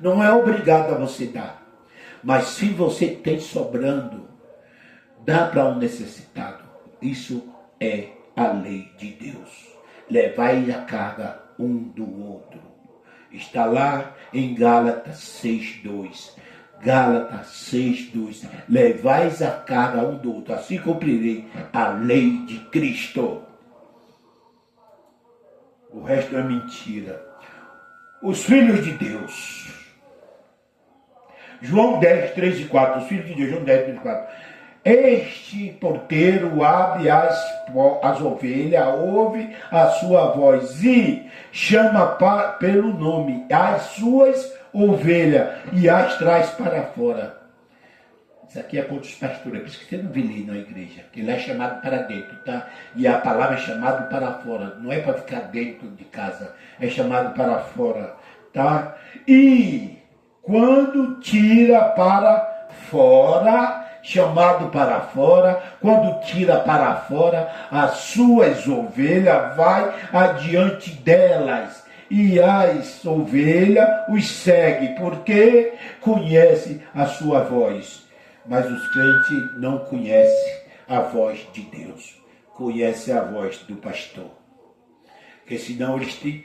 Não é obrigado a você dar. Mas se você tem sobrando, dá para um necessitado. Isso é a lei de Deus. Levai a carga um do outro. Está lá em Gálatas 6:2. Gálatas 6:2. Levais a carga um do outro. Assim cumprirei a lei de Cristo. O resto é mentira. Os filhos de Deus. João 10:3-4. Os filhos de Deus. João 10:3-4. Este porteiro abre as ovelhas, ouve a sua voz e chama pelo nome as suas ovelhas e as traz para fora. Isso aqui é contra os pastores, por isso que você não vê ali na igreja, que ele é chamado para dentro, tá? E a palavra é chamado para fora, não é para ficar dentro de casa, é chamado para fora, tá? E quando tira para fora, chamado para fora, quando tira para fora, as suas ovelhas vai adiante delas, e as ovelhas os segue, porque conhece a sua voz. Mas os crentes não conhecem a voz de Deus, conhecem a voz do pastor. Porque senão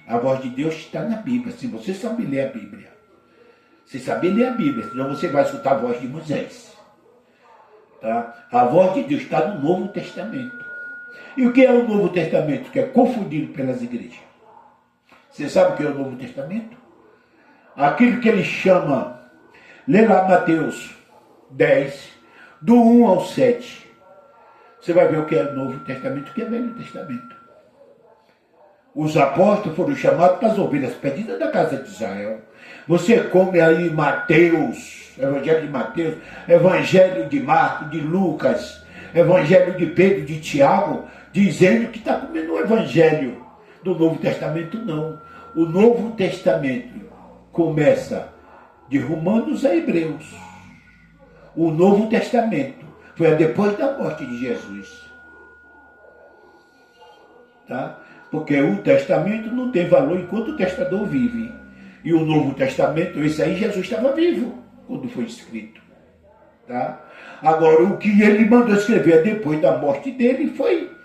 a voz de Deus está na Bíblia, se você sabe ler a Bíblia. Se saber ler a Bíblia, senão você vai escutar a voz de Moisés. Tá? A voz de Deus está no Novo Testamento. E o que é o Novo Testamento? Que é confundido pelas igrejas. Você sabe o que é o Novo Testamento? Aquilo que ele chama, lê lá Mateus 10, do 1 ao 7. Você vai ver o que é o Novo Testamento e o que é o Velho Testamento. Os apóstolos foram chamados para as ovelhas perdidas da casa de Israel. Você come aí Mateus, Evangelho de Mateus, Evangelho de Marcos, de Lucas, Evangelho de Pedro, de Tiago, dizendo que está comendo o Evangelho do Novo Testamento, não. O Novo Testamento começa de Romanos a Hebreus. O Novo Testamento foi depois da morte de Jesus. Tá? Porque o Testamento não tem valor enquanto o testador vive. E o Novo Testamento, esse aí Jesus estava vivo quando foi escrito. Tá? Agora, o que ele mandou escrever depois da morte dele foi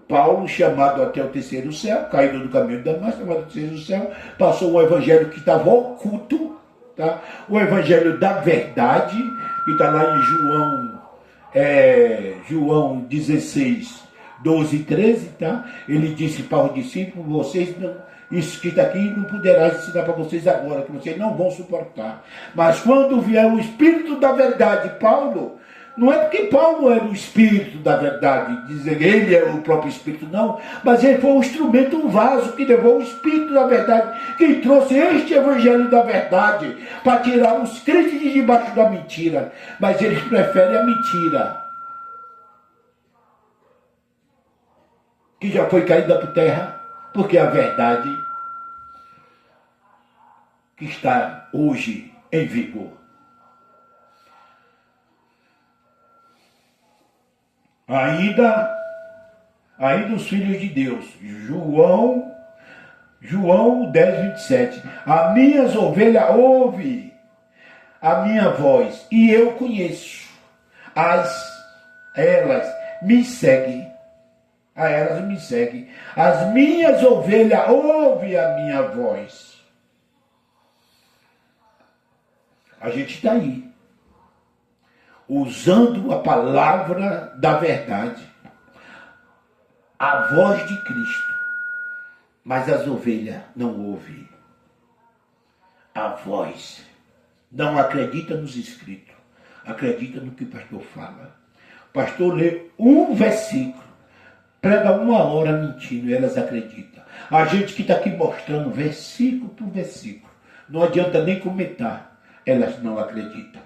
Paulo, chamado até o terceiro céu, caído do caminho de Damasco, chamado ao terceiro céu, passou um evangelho que estava oculto, tá? O evangelho da verdade, que está lá em João 16, 12 e 13, tá? Ele disse para os discípulos, vocês não, isso que está aqui não poderá ensinar para vocês agora, que vocês não vão suportar. Mas quando vier o Espírito da verdade, Paulo, não é porque Paulo era o Espírito da verdade, dizer ele é o próprio Espírito, não, mas ele foi um instrumento, um vaso que levou o Espírito da verdade, que trouxe este Evangelho da verdade, para tirar os crentes de debaixo da mentira, mas eles preferem a mentira, que já foi caída por terra, porque a verdade que está hoje em vigor. Ainda os filhos de Deus. João 10:27. As minhas ovelhas ouvem a minha voz e eu conheço. Elas me seguem. A elas me seguem. As minhas ovelhas ouvem a minha voz. A gente está aí, usando a palavra da verdade, a voz de Cristo, mas as ovelhas não ouvem a voz, não acredita nos escritos, acredita no que o pastor fala. O pastor lê um versículo, prega 1 hora mentindo e elas acreditam. A gente que está aqui mostrando versículo por versículo, não adianta nem comentar, elas não acreditam.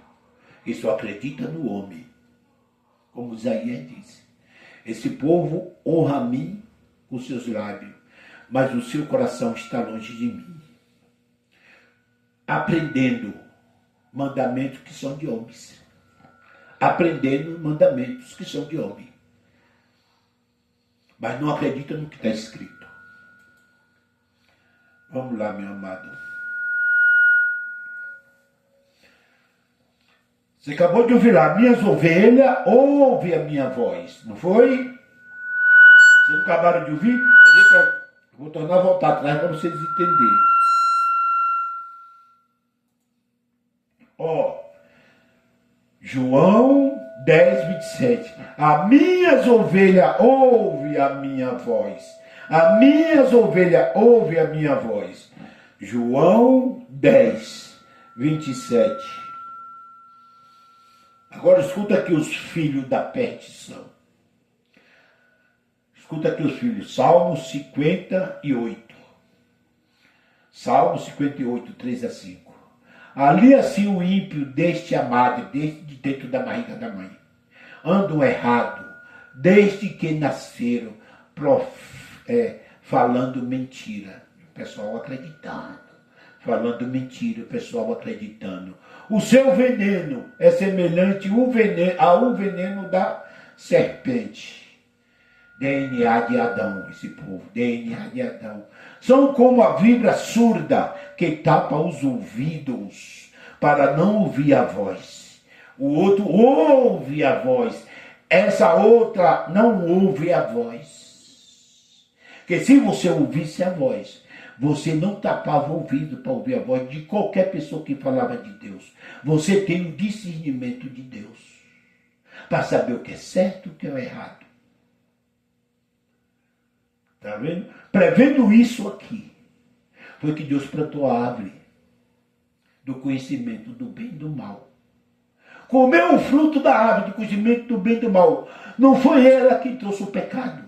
E só acredita no homem. Como Isaías disse. Esse povo honra a mim com seus lábios, mas o seu coração está longe de mim. Aprendendo mandamentos que são de homens. Aprendendo mandamentos que são de homem. Mas não acredita no que está escrito. Vamos lá, meu amado. Você acabou de ouvir lá, minhas ovelhas ouvem a minha voz, não foi? Vocês não acabaram de ouvir? Eu vou tornar a voltar atrás para vocês entenderem. Ó, João 10, 27. As minhas ovelhas ouvem a minha voz. As minhas ovelhas ouvem a minha voz. João 10, 27. Agora escuta aqui os filhos da perdição. Escuta aqui os filhos. Salmo 58. Salmo 58, 3 a 5. Ali assim o ímpio deste amado, desde de dentro da barriga da mãe, andam errado, desde que nasceram, falando mentira. O pessoal acreditando. Falando mentira, o pessoal acreditando. O seu veneno é semelhante ao veneno da serpente. DNA de Adão, esse povo, DNA de Adão. São como a vibra surda que tapa os ouvidos para não ouvir a voz. O outro ouve a voz, essa outra não ouve a voz. Porque se você ouvisse a voz, você não tapava o ouvido para ouvir a voz de qualquer pessoa que falava de Deus. Você tem o discernimento de Deus para saber o que é certo e o que é errado. Está vendo? Prevendo isso aqui, foi que Deus plantou a árvore do conhecimento do bem e do mal. Comeu o fruto da árvore do conhecimento do bem e do mal. Não foi ela que trouxe o pecado.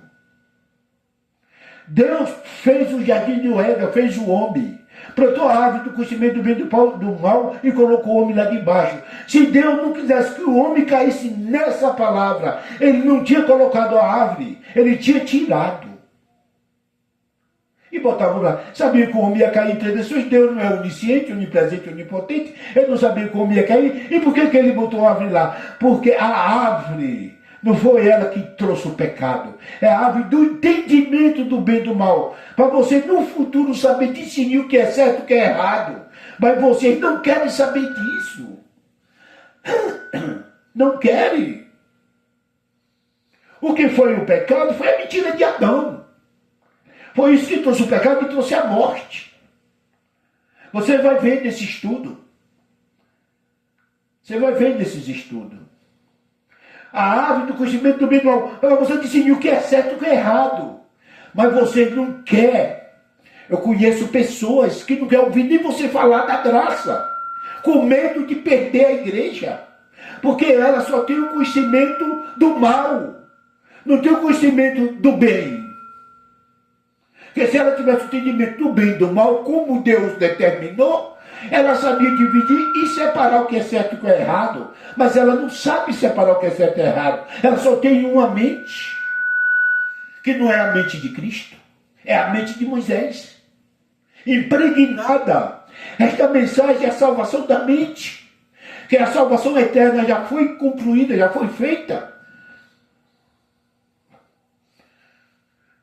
Deus fez o jardim de Éden, fez o homem. Plantou a árvore do conhecimento do bem e do mal e colocou o homem lá de baixo. Se Deus não quisesse que o homem caísse nessa palavra, ele não tinha colocado a árvore, ele tinha tirado. E botava lá. Sabia que o homem ia cair em transgressões. Deus não é onisciente, onipresente, onipotente. Ele não sabia que o homem ia cair. E por que ele botou a árvore lá? Porque a árvore não foi ela que trouxe o pecado. É a árvore do entendimento do bem e do mal. Para você no futuro saber discernir o que é certo e o que é errado. Mas vocês não querem saber disso. Não querem. O que foi o pecado foi a mentira de Adão. Foi isso que trouxe o pecado e trouxe a morte. Você vai ver nesse estudo. Você vai ver nesses estudos. A árvore do conhecimento do bem e do mal. Para você discernir o que é certo e o que é errado. Mas você não quer. Eu conheço pessoas que não querem ouvir nem você falar da graça. Com medo de perder a igreja. Porque ela só tem o conhecimento do mal. Não tem o conhecimento do bem. Porque se ela tivesse o entendimento do bem e do mal, como Deus determinou, ela sabia dividir e separar o que é certo e o que é errado. Mas ela não sabe separar o que é certo e errado. Ela só tem uma mente, que não é a mente de Cristo, é a mente de Moisés. Impregnada. Esta mensagem é a salvação da mente. Que a salvação eterna já foi concluída, já foi feita.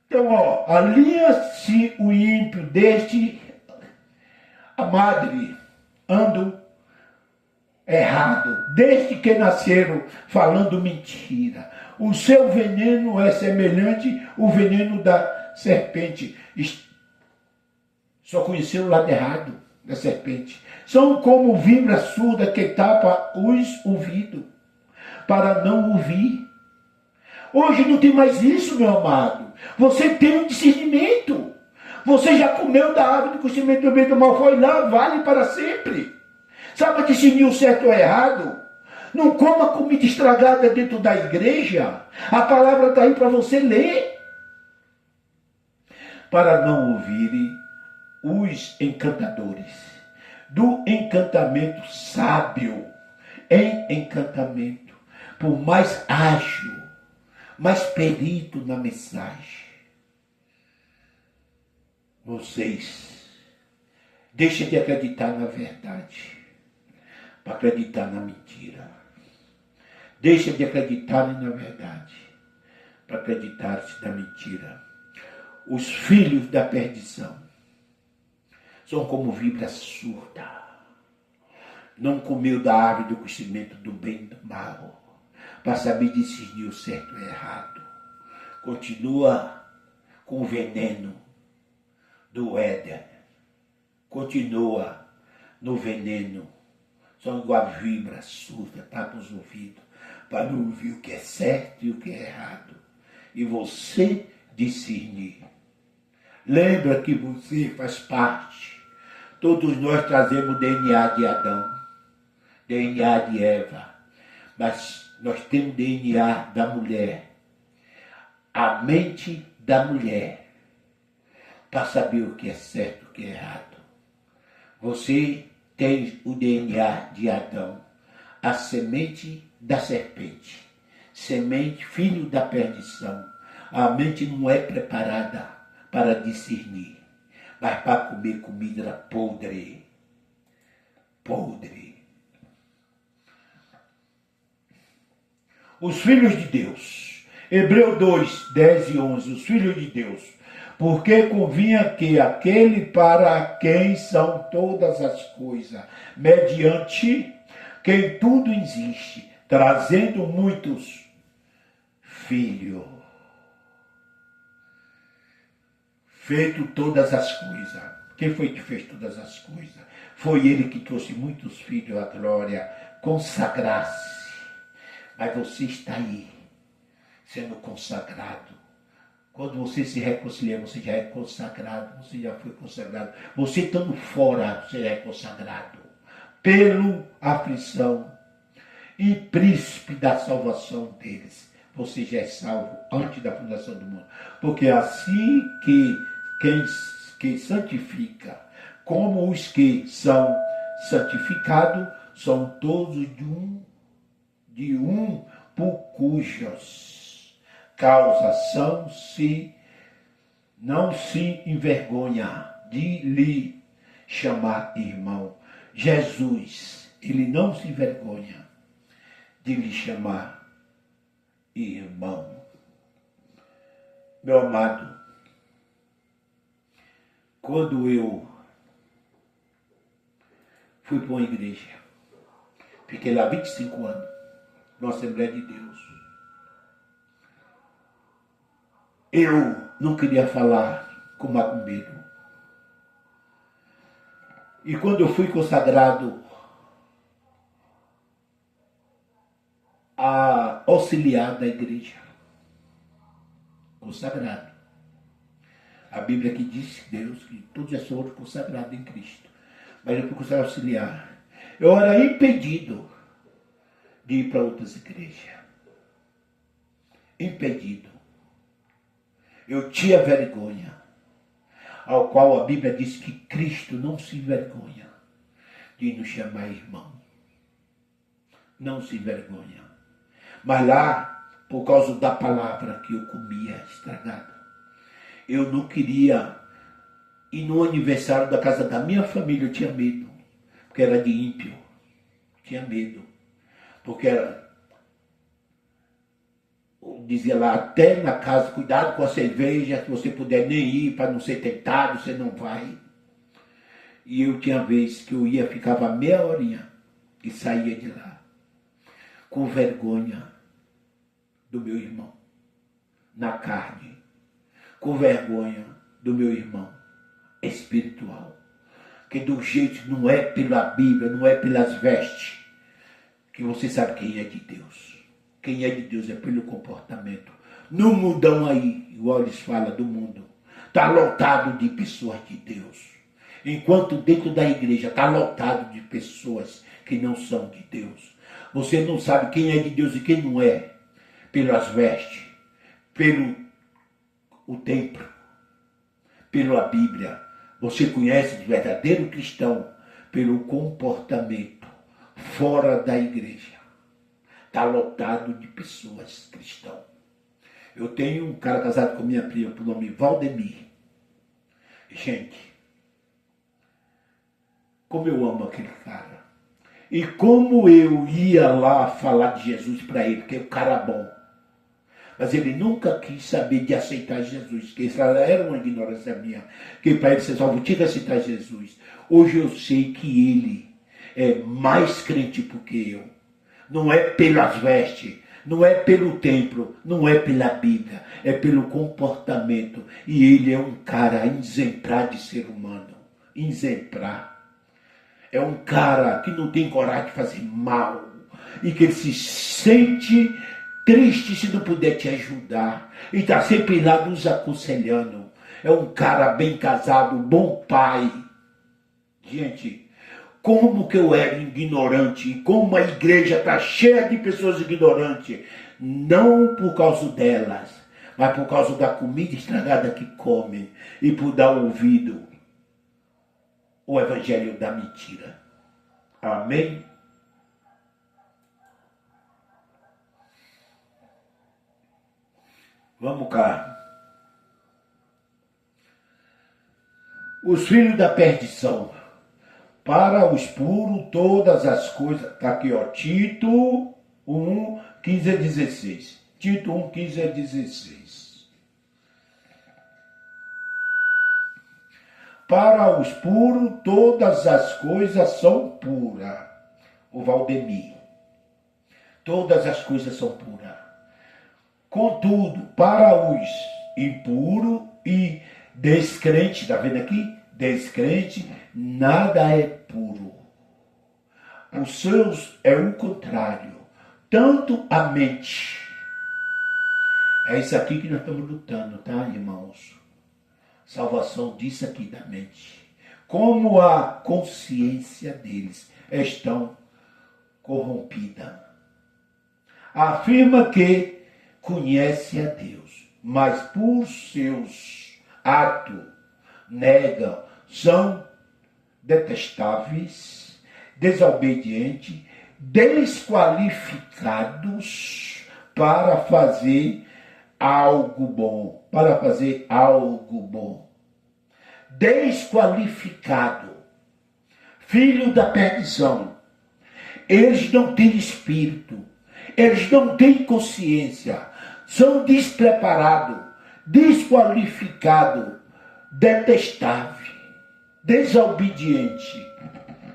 Então, ó, alinha-se o ímpio deste, a madre, andam errado, desde que nasceram falando mentira. O seu veneno é semelhante ao veneno da serpente. Só conheceram o lado errado da serpente. São como vibra surda que tapa os ouvidos, para não ouvir. Hoje não tem mais isso, meu amado. Você tem um discernimento. Você já comeu da árvore do conhecimento do bem e do mal. Foi lá, vale para sempre. Sabe discernir o certo ou o errado? Não coma comida estragada dentro da igreja. A palavra está aí para você ler. Para não ouvirem os encantadores. Do encantamento sábio. Em encantamento. Por mais ágil, mais perito na mensagem. Vocês deixem de acreditar na verdade para acreditar na mentira. Deixem de acreditar na verdade para acreditar na mentira. Os filhos da perdição são como vibra surda não comeu da árvore do conhecimento do bem e do mal, para saber discernir o certo e o errado. Continua com o veneno do Éden. Continua no veneno. São igual a vibra surda, tapa os ouvidos, para não ouvir o que é certo e o que é errado. E você discernir. Lembra que você faz parte. Todos nós trazemos DNA de Adão, DNA de Eva, mas nós temos DNA da mulher, a mente da mulher, para saber o que é certo e o que é errado. Você tem o DNA de Adão, a semente da serpente, semente, filho da perdição. A mente não é preparada para discernir, mas para comer comida podre. Podre. Os filhos de Deus. Hebreus 2, 10 e 11. Os filhos de Deus. Porque convinha que aquele para quem são todas as coisas, mediante quem tudo existe, trazendo muitos filhos, feito todas as coisas. Quem foi que fez todas as coisas? Foi ele que trouxe muitos filhos à glória, consagrar-se. Mas você está aí, sendo consagrado. Quando você se reconcilia, você já é consagrado, você já foi consagrado. Você estando fora, você já é consagrado. Pela aflição e príncipe da salvação deles. Você já é salvo antes da fundação do mundo. Porque assim que quem santifica, como os que são santificados, são todos de um por cujos causa não se envergonha de lhe chamar irmão. Jesus, ele não se envergonha de lhe chamar irmão. Meu amado, quando eu fui para uma igreja, fiquei lá 25 anos, na Assembleia de Deus. Eu não queria falar com macumbeiro. E quando eu fui consagrado a auxiliar da igreja, consagrado. A Bíblia que diz, Deus, que todos já foram consagrados em Cristo. Mas eu fui consagrado auxiliar. Eu era impedido de ir para outras igrejas. Impedido. Eu tinha vergonha, ao qual a Bíblia diz que Cristo não se envergonha de nos chamar irmão. Não se envergonha. Mas lá, por causa da palavra que eu comia estragada, eu não queria ir no aniversário da casa da minha família, eu tinha medo, porque era de ímpio. Tinha medo, porque era... Dizia lá, até na casa, cuidado com a cerveja, se você puder nem ir para não ser tentado, você não vai. E eu tinha vez que eu ia, ficava meia horinha e saía de lá, com vergonha do meu irmão, na carne, com vergonha do meu irmão espiritual. Que do jeito não é pela Bíblia, não é pelas vestes, que você sabe quem é de Deus. Quem é de Deus é pelo comportamento. No mundão aí, igual eles falam do mundo, está lotado de pessoas de Deus. Enquanto dentro da igreja está lotado de pessoas que não são de Deus. Você não sabe quem é de Deus e quem não é. Pelas vestes, pelo o templo, pela Bíblia. Você conhece o verdadeiro cristão pelo comportamento fora da igreja. Está lotado de pessoas cristãs. Eu tenho um cara casado com minha prima, por nome Valdemir. Gente, como eu amo aquele cara. E como eu ia lá falar de Jesus para ele, porque é um cara bom. Mas ele nunca quis saber de aceitar Jesus, que isso era uma ignorância minha. Que para ele ser salvo tinha que aceitar Jesus. Hoje eu sei que ele é mais crente do que eu. Não é pelas vestes, não é pelo templo, não é pela Bíblia, é pelo comportamento. E ele é um cara exemplar de ser humano. Exemplar. É um cara que não tem coragem de fazer mal. E que ele se sente triste se não puder te ajudar. E está sempre lá nos aconselhando. É um cara bem casado, bom pai. Gente, como que eu era ignorante, e como a igreja está cheia de pessoas ignorantes, não por causa delas, mas por causa da comida estragada que comem e por dar ouvido o evangelho da mentira. Amém? Vamos cá. Os filhos da perdição. Para os puros, todas as coisas. Está aqui, ó. Tito 1, 15 a 16. Tito 1, 15 a 16. Para os puros, todas as coisas são puras. O Valdemir. Todas as coisas são puras. Contudo, para os impuros e descrentes, está vendo aqui? Descrente, nada é puro. Os seus é o contrário. Tanto a mente. É isso aqui que nós estamos lutando, tá, irmãos? Salvação disso aqui da mente. Como a consciência deles estão corrompida. Afirma que conhece a Deus, mas por seus atos negam, são detestáveis, desobedientes, desqualificados para fazer algo bom. Para fazer algo bom. Desqualificado. Filho da perdição. Eles não têm espírito. Eles não têm consciência. São despreparados, desqualificados, detestáveis, desobedientes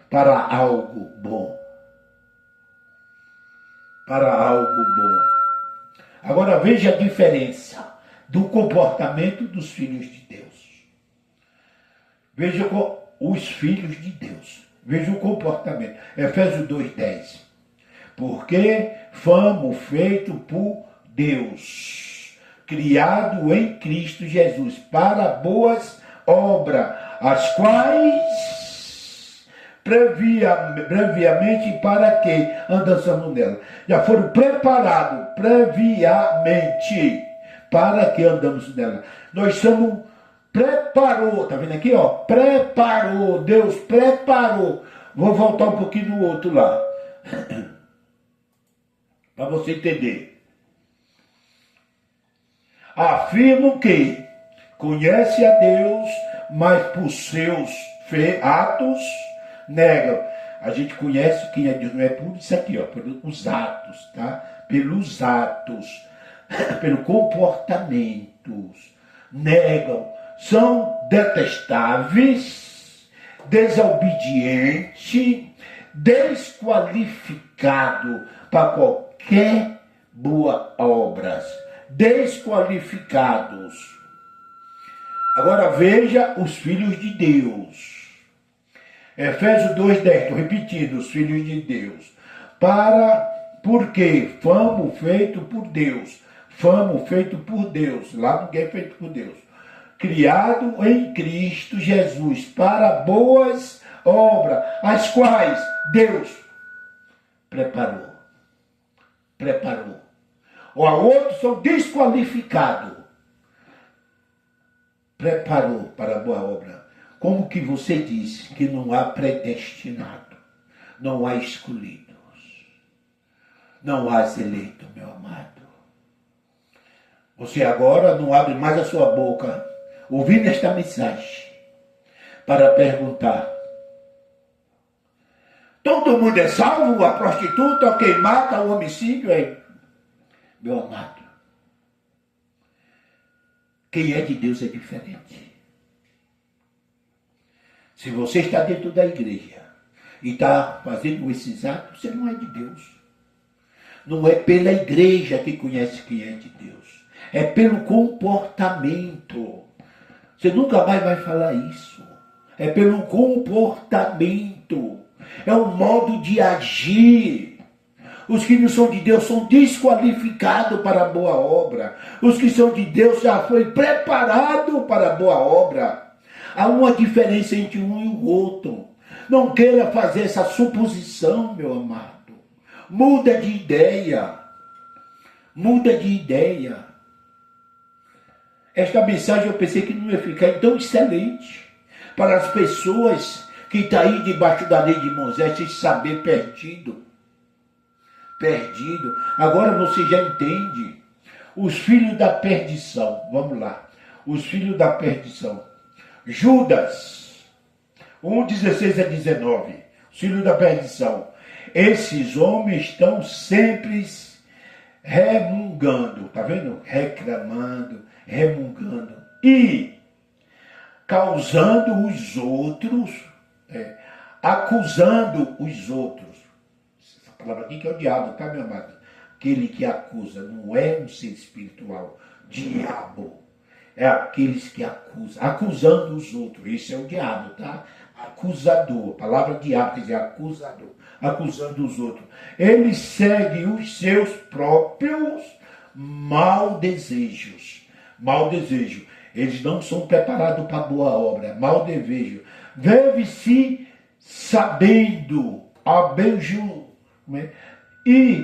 para algo bom. Para algo bom. Agora veja a diferença do comportamento dos filhos de Deus. Veja os filhos de Deus. Veja o comportamento. Efésios 2:10. Porque fomos feitos por Deus, criado em Cristo Jesus, para boas obras, as quais previamente para que andassemos nela. Já foram preparados previamente para que andamos nela. Nós somos preparou, tá vendo aqui, ó? Preparou, Deus preparou. Vou voltar um pouquinho no outro lá. Para você entender. Afirmo que conhece a Deus, mas por seus atos negam. A gente conhece quem é Deus, não é por isso aqui, ó, pelos atos, tá? Pelos atos, pelo comportamentos, negam, são detestáveis, desobedientes, desqualificados para qualquer boa obras. Desqualificados. Agora veja os filhos de Deus. Efésios 2:10, estou repetindo, os filhos de Deus. Porque fomos feitos por Deus. Fomos feitos por Deus. Lá ninguém é feito por Deus. Criado em Cristo Jesus para boas obras, as quais Deus preparou. Preparou. Ou a outros são desqualificados. Preparou para a boa obra. Como que você disse que não há predestinado, não há escolhidos, não há eleito, meu amado. Você agora não abre mais a sua boca, ouvindo esta mensagem, para perguntar: todo mundo é salvo? A prostituta, quem mata, o homicídio é... Meu amado, quem é de Deus é diferente. Se você está dentro da igreja, e está fazendo esses atos, você não é de Deus. Não é pela igreja que conhece quem é de Deus. É pelo comportamento. Você nunca mais vai falar isso. É pelo comportamento. É o modo de agir. Os que não são de Deus são desqualificados para a boa obra. Os que são de Deus já foi preparado para a boa obra. Há uma diferença entre um e o outro. Não queira fazer essa suposição, meu amado. Muda de ideia. Muda de ideia. Esta mensagem eu pensei que não ia ficar tão excelente para as pessoas que estão aí debaixo da lei de Moisés sem saber, perdido. Perdido. Agora você já entende. Os filhos da perdição. Vamos lá. Os filhos da perdição. Judas 1:16 a 19. Os filhos da perdição. Esses homens estão sempre remungando, tá vendo? Reclamando, remungando e causando os outros, acusando os outros. Essa palavra aqui que é o diabo, tá, meu amado? Aquele que acusa, não é um ser espiritual. Diabo é aqueles que acusam, acusando os outros. Esse é o diabo, tá? Acusador, a palavra diabo quer dizer acusador, acusando os outros. Ele segue os seus próprios mau desejos. Mau desejo. Eles não são preparados para boa obra. Mau desejo. Deve-se sabendo e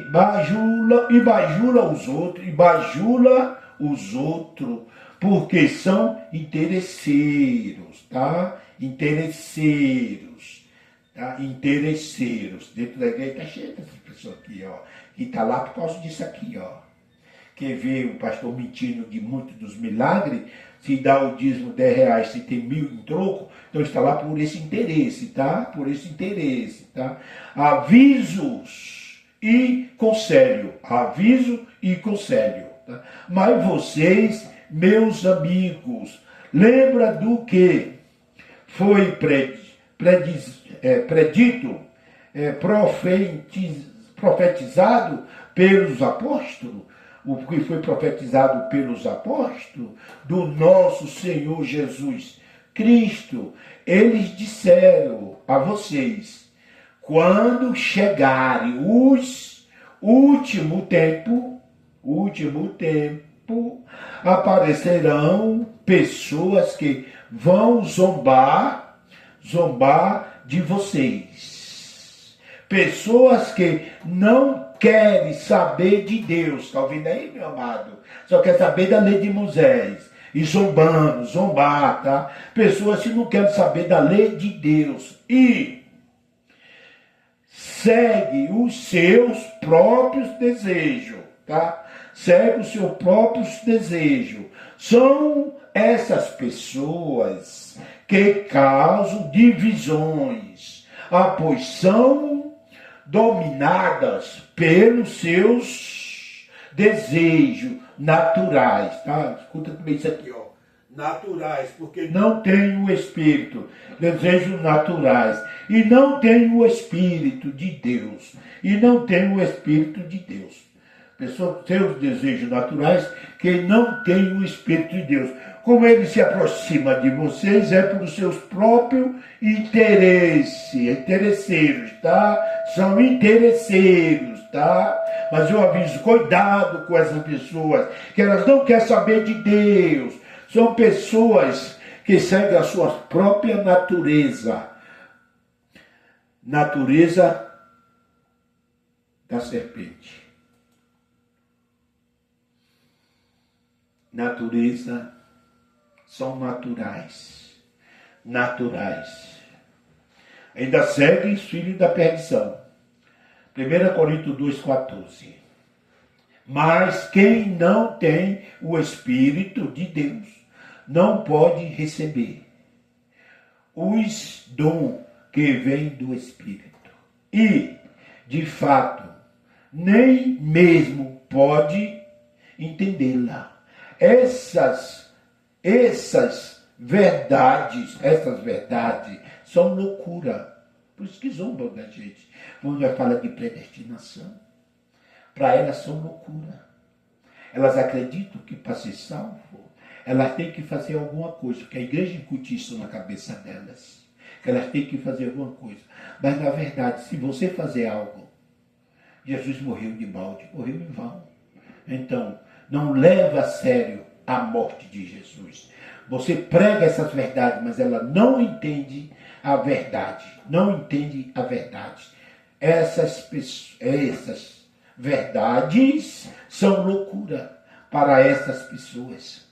bajula os outros, porque são interesseiros, tá? Interesseiros, tá? Interesseiros. Dentro da igreja está cheio dessas pessoas aqui, ó, que está lá por causa disso aqui, ó. Quer ver o pastor mentindo de muitos dos milagres, se dá o dízimo R$10, se tem 1.000 em troco, então está lá por esse interesse, tá? Por esse interesse, tá? Avisos e conselho. Aviso e conselho. Tá? Mas vocês, meus amigos, lembra do que foi predito, profetizado pelos apóstolos? O que foi profetizado pelos apóstolos do nosso Senhor Jesus Cristo. Eles disseram a vocês, quando chegarem os último tempo, aparecerão pessoas que vão zombar de vocês. Pessoas que não querem saber de Deus. Está ouvindo aí, meu amado? Só quer saber da lei de Moisés. E zombar, tá? Pessoas que não querem saber da lei de Deus. E segue os seus próprios desejos, tá? Segue os seus próprios desejos. São essas pessoas que causam divisões, pois são dominadas pelos seus desejos naturais, tá? Escuta também isso aqui, ó. Naturais, porque não tem o Espírito, desejos naturais, e não tem o Espírito de Deus, e não tem o Espírito de Deus. Pessoas têm os desejos naturais que não têm o Espírito de Deus. Como ele se aproxima de vocês, é por seus próprios interesseiros, tá? São interesseiros, tá? Mas eu aviso, cuidado com essas pessoas, que elas não querem saber de Deus. São pessoas que seguem a sua própria natureza. Natureza da serpente. Natureza são naturais. Ainda seguem os filhos da perdição. 1 Coríntios 2,14. Mas quem não tem o Espírito de Deus não pode receber os dons que vêm do Espírito. E, de fato, nem mesmo pode entendê-la. Essas verdades são loucura Por isso que zombam da gente. Quando vai falar de predestinação, para elas são loucura. Elas acreditam que para ser salvo, elas têm que fazer alguma coisa, porque a igreja incute isso na cabeça delas, que elas têm que fazer alguma coisa. Mas na verdade, se você fazer algo, Jesus morreu de balde, morreu em vão. Então, não leva a sério a morte de Jesus. Você prega essas verdades, mas ela não entende a verdade. Não entende a verdade. Essas verdades são loucura para essas pessoas.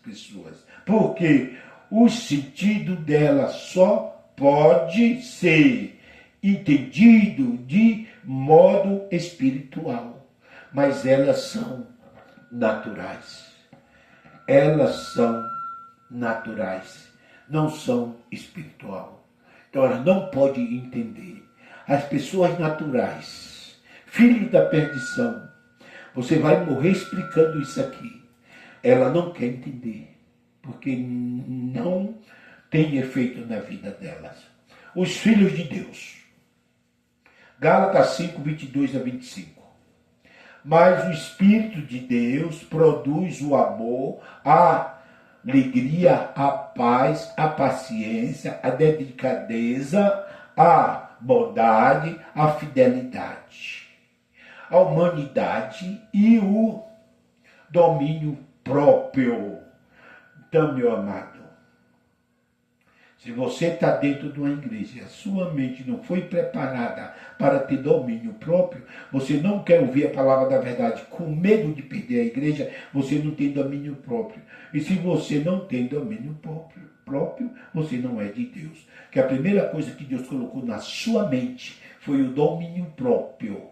Porque o sentido dela só pode ser entendido de modo espiritual. Mas elas são naturais. Elas são naturais, não são espiritual. Então ela não pode entender. As pessoas naturais, filhos da perdição, você vai morrer explicando isso aqui. Ela não quer entender, porque não tem efeito na vida delas. Os filhos de Deus. Gálatas 5, 22 a 25. Mas o Espírito de Deus produz o amor, a alegria, a paz, a paciência, a delicadeza, a bondade, a fidelidade, a humanidade e o domínio próprio. Então, meu amado, se você está dentro de uma igreja e a sua mente não foi preparada para ter domínio próprio, você não quer ouvir a palavra da verdade com medo de perder a igreja, você não tem domínio próprio. E se você não tem domínio próprio, você não é de Deus. Que a primeira coisa que Deus colocou na sua mente foi o domínio próprio.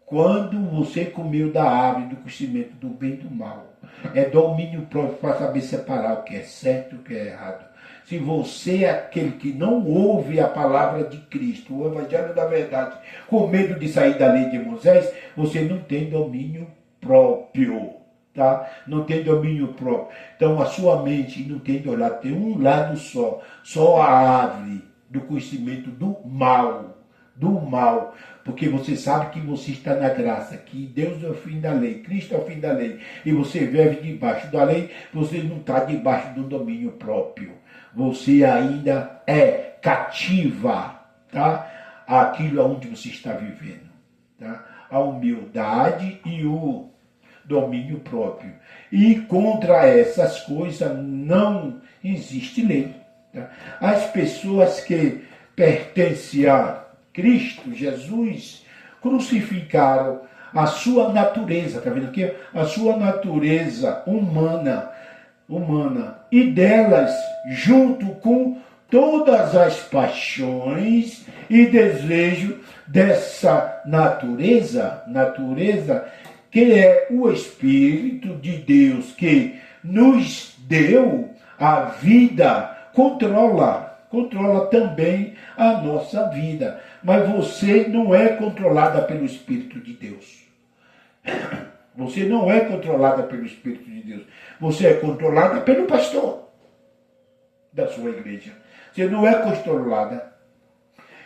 Quando você comeu da árvore do conhecimento do bem e do mal, é domínio próprio para saber separar o que é certo e o que é errado. Se você é aquele que não ouve a palavra de Cristo, o evangelho da verdade, com medo de sair da lei de Moisés, você não tem domínio próprio, tá? Não tem domínio próprio. Então a sua mente não tem dois lados, tem um lado só a árvore do conhecimento do mal, porque você sabe que você está na graça, que Deus é o fim da lei, Cristo é o fim da lei, e você vive debaixo da lei, você não está debaixo do domínio próprio. Você ainda é cativa, tá? Aquilo aonde você está vivendo, tá? A humildade e o domínio próprio. E contra essas coisas não existe lei, tá? As pessoas que pertencem a Cristo, Jesus, crucificaram a sua natureza, tá vendo aqui? A sua natureza humana, e delas, junto com todas as paixões e desejos dessa natureza que é o Espírito de Deus que nos deu a vida, controla também a nossa vida. Mas você não é controlada pelo Espírito de Deus. Você não é controlada pelo Espírito de Deus. Você é controlada pelo pastor da sua igreja. Você não é controlada.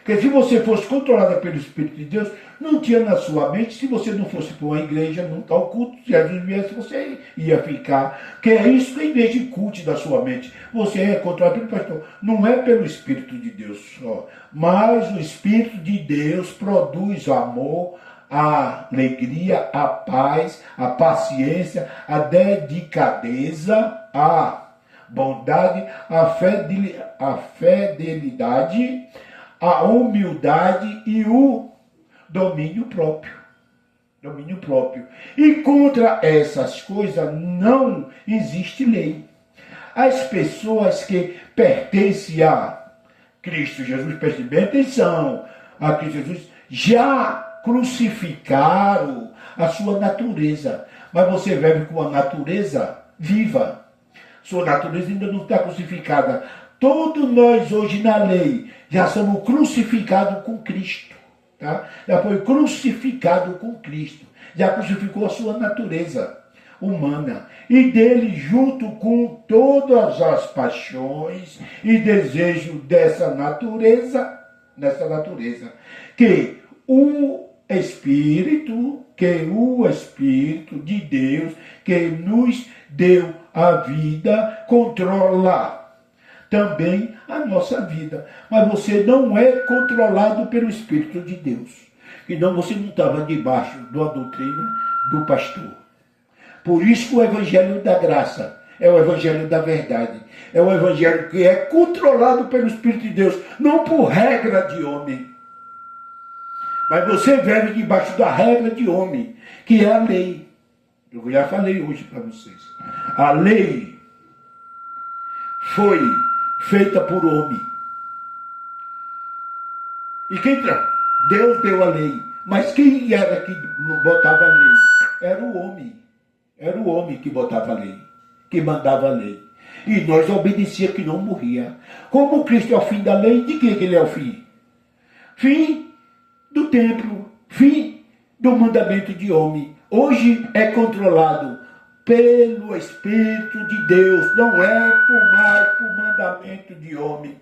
Porque se você fosse controlada pelo Espírito de Deus, não tinha na sua mente, se você não fosse para uma igreja, nunca ao culto, se Jesus viesse, você ia ficar. Que é isso que a igreja incute da sua mente. Você é controlado pelo pastor. Não é pelo Espírito de Deus só. Mas o Espírito de Deus produz o amor, a alegria, a paz, a paciência, a delicadeza, a bondade, a fidelidade, a humildade e o domínio próprio. E contra essas coisas não existe lei. As pessoas que pertencem a Cristo Jesus, prestem bem atenção, a Cristo Jesus, já crucificaram a sua natureza. Mas você vive com a natureza viva. Sua natureza ainda não está crucificada. Todos nós hoje na lei já somos crucificados com Cristo. Tá? Já foi crucificado com Cristo. Já crucificou a sua natureza humana. E dele, junto com todas as paixões e desejos dessa natureza, nessa natureza. Que o Espírito de Deus, que nos deu a vida, controla também a nossa vida. Mas você não é controlado pelo Espírito de Deus. Então você não estava debaixo da doutrina do pastor. Por isso que o Evangelho da Graça é o Evangelho da Verdade. É o Evangelho que é controlado pelo Espírito de Deus, não por regra de homem. Mas você vive debaixo da regra de homem, que é a lei. Eu já falei hoje para vocês. A lei foi feita por homem. E Deus deu a lei. Mas quem era que botava a lei? Era o homem. Era o homem que botava a lei, que mandava a lei. E nós obedecíamos que não morria. Como Cristo é o fim da lei, de que ele é o fim? Fim do templo, fim do mandamento de homem. Hoje é controlado pelo Espírito de Deus, não é por mandamento de homem.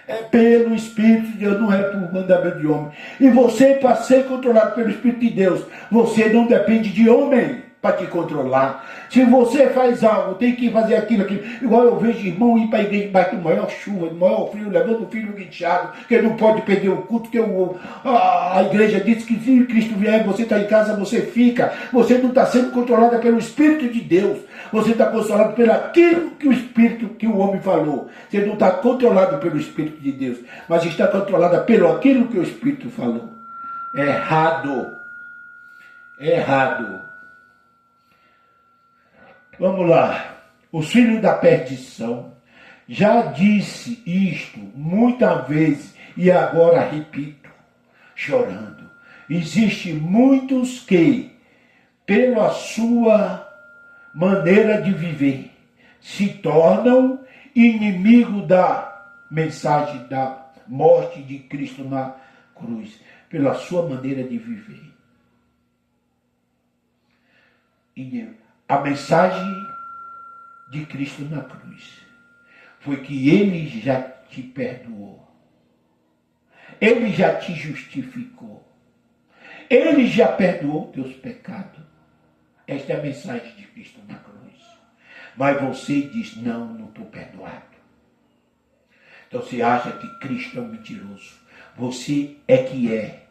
É pelo Espírito de Deus, não é por mandamento de homem. E você, para ser controlado pelo Espírito de Deus, você não depende de homem para te controlar. Se você faz algo, tem que fazer aquilo. Igual eu vejo irmão ir para a igreja debaixo de maior chuva, de maior frio, levando o filho guinchado, que não pode perder o culto, que a igreja diz que se Cristo vier, você está em casa, você fica. Você não está sendo controlado pelo Espírito de Deus. Você está controlado pelo aquilo que o Espírito, que o homem falou. Você não está controlado pelo Espírito de Deus, mas está controlada pelo aquilo que o Espírito falou. Errado. Errado. Vamos lá. Os filhos da perdição. Já disse isto muitas vezes e agora repito, chorando. Existem muitos que, pela sua maneira de viver, se tornam inimigos da mensagem da morte de Cristo na cruz, pela sua maneira de viver. A mensagem de Cristo na cruz foi que ele já te perdoou. Ele já te justificou. Ele já perdoou teus pecados. Esta é a mensagem de Cristo na cruz. Mas você diz, não estou perdoado. Então você acha que Cristo é um mentiroso. Você é que é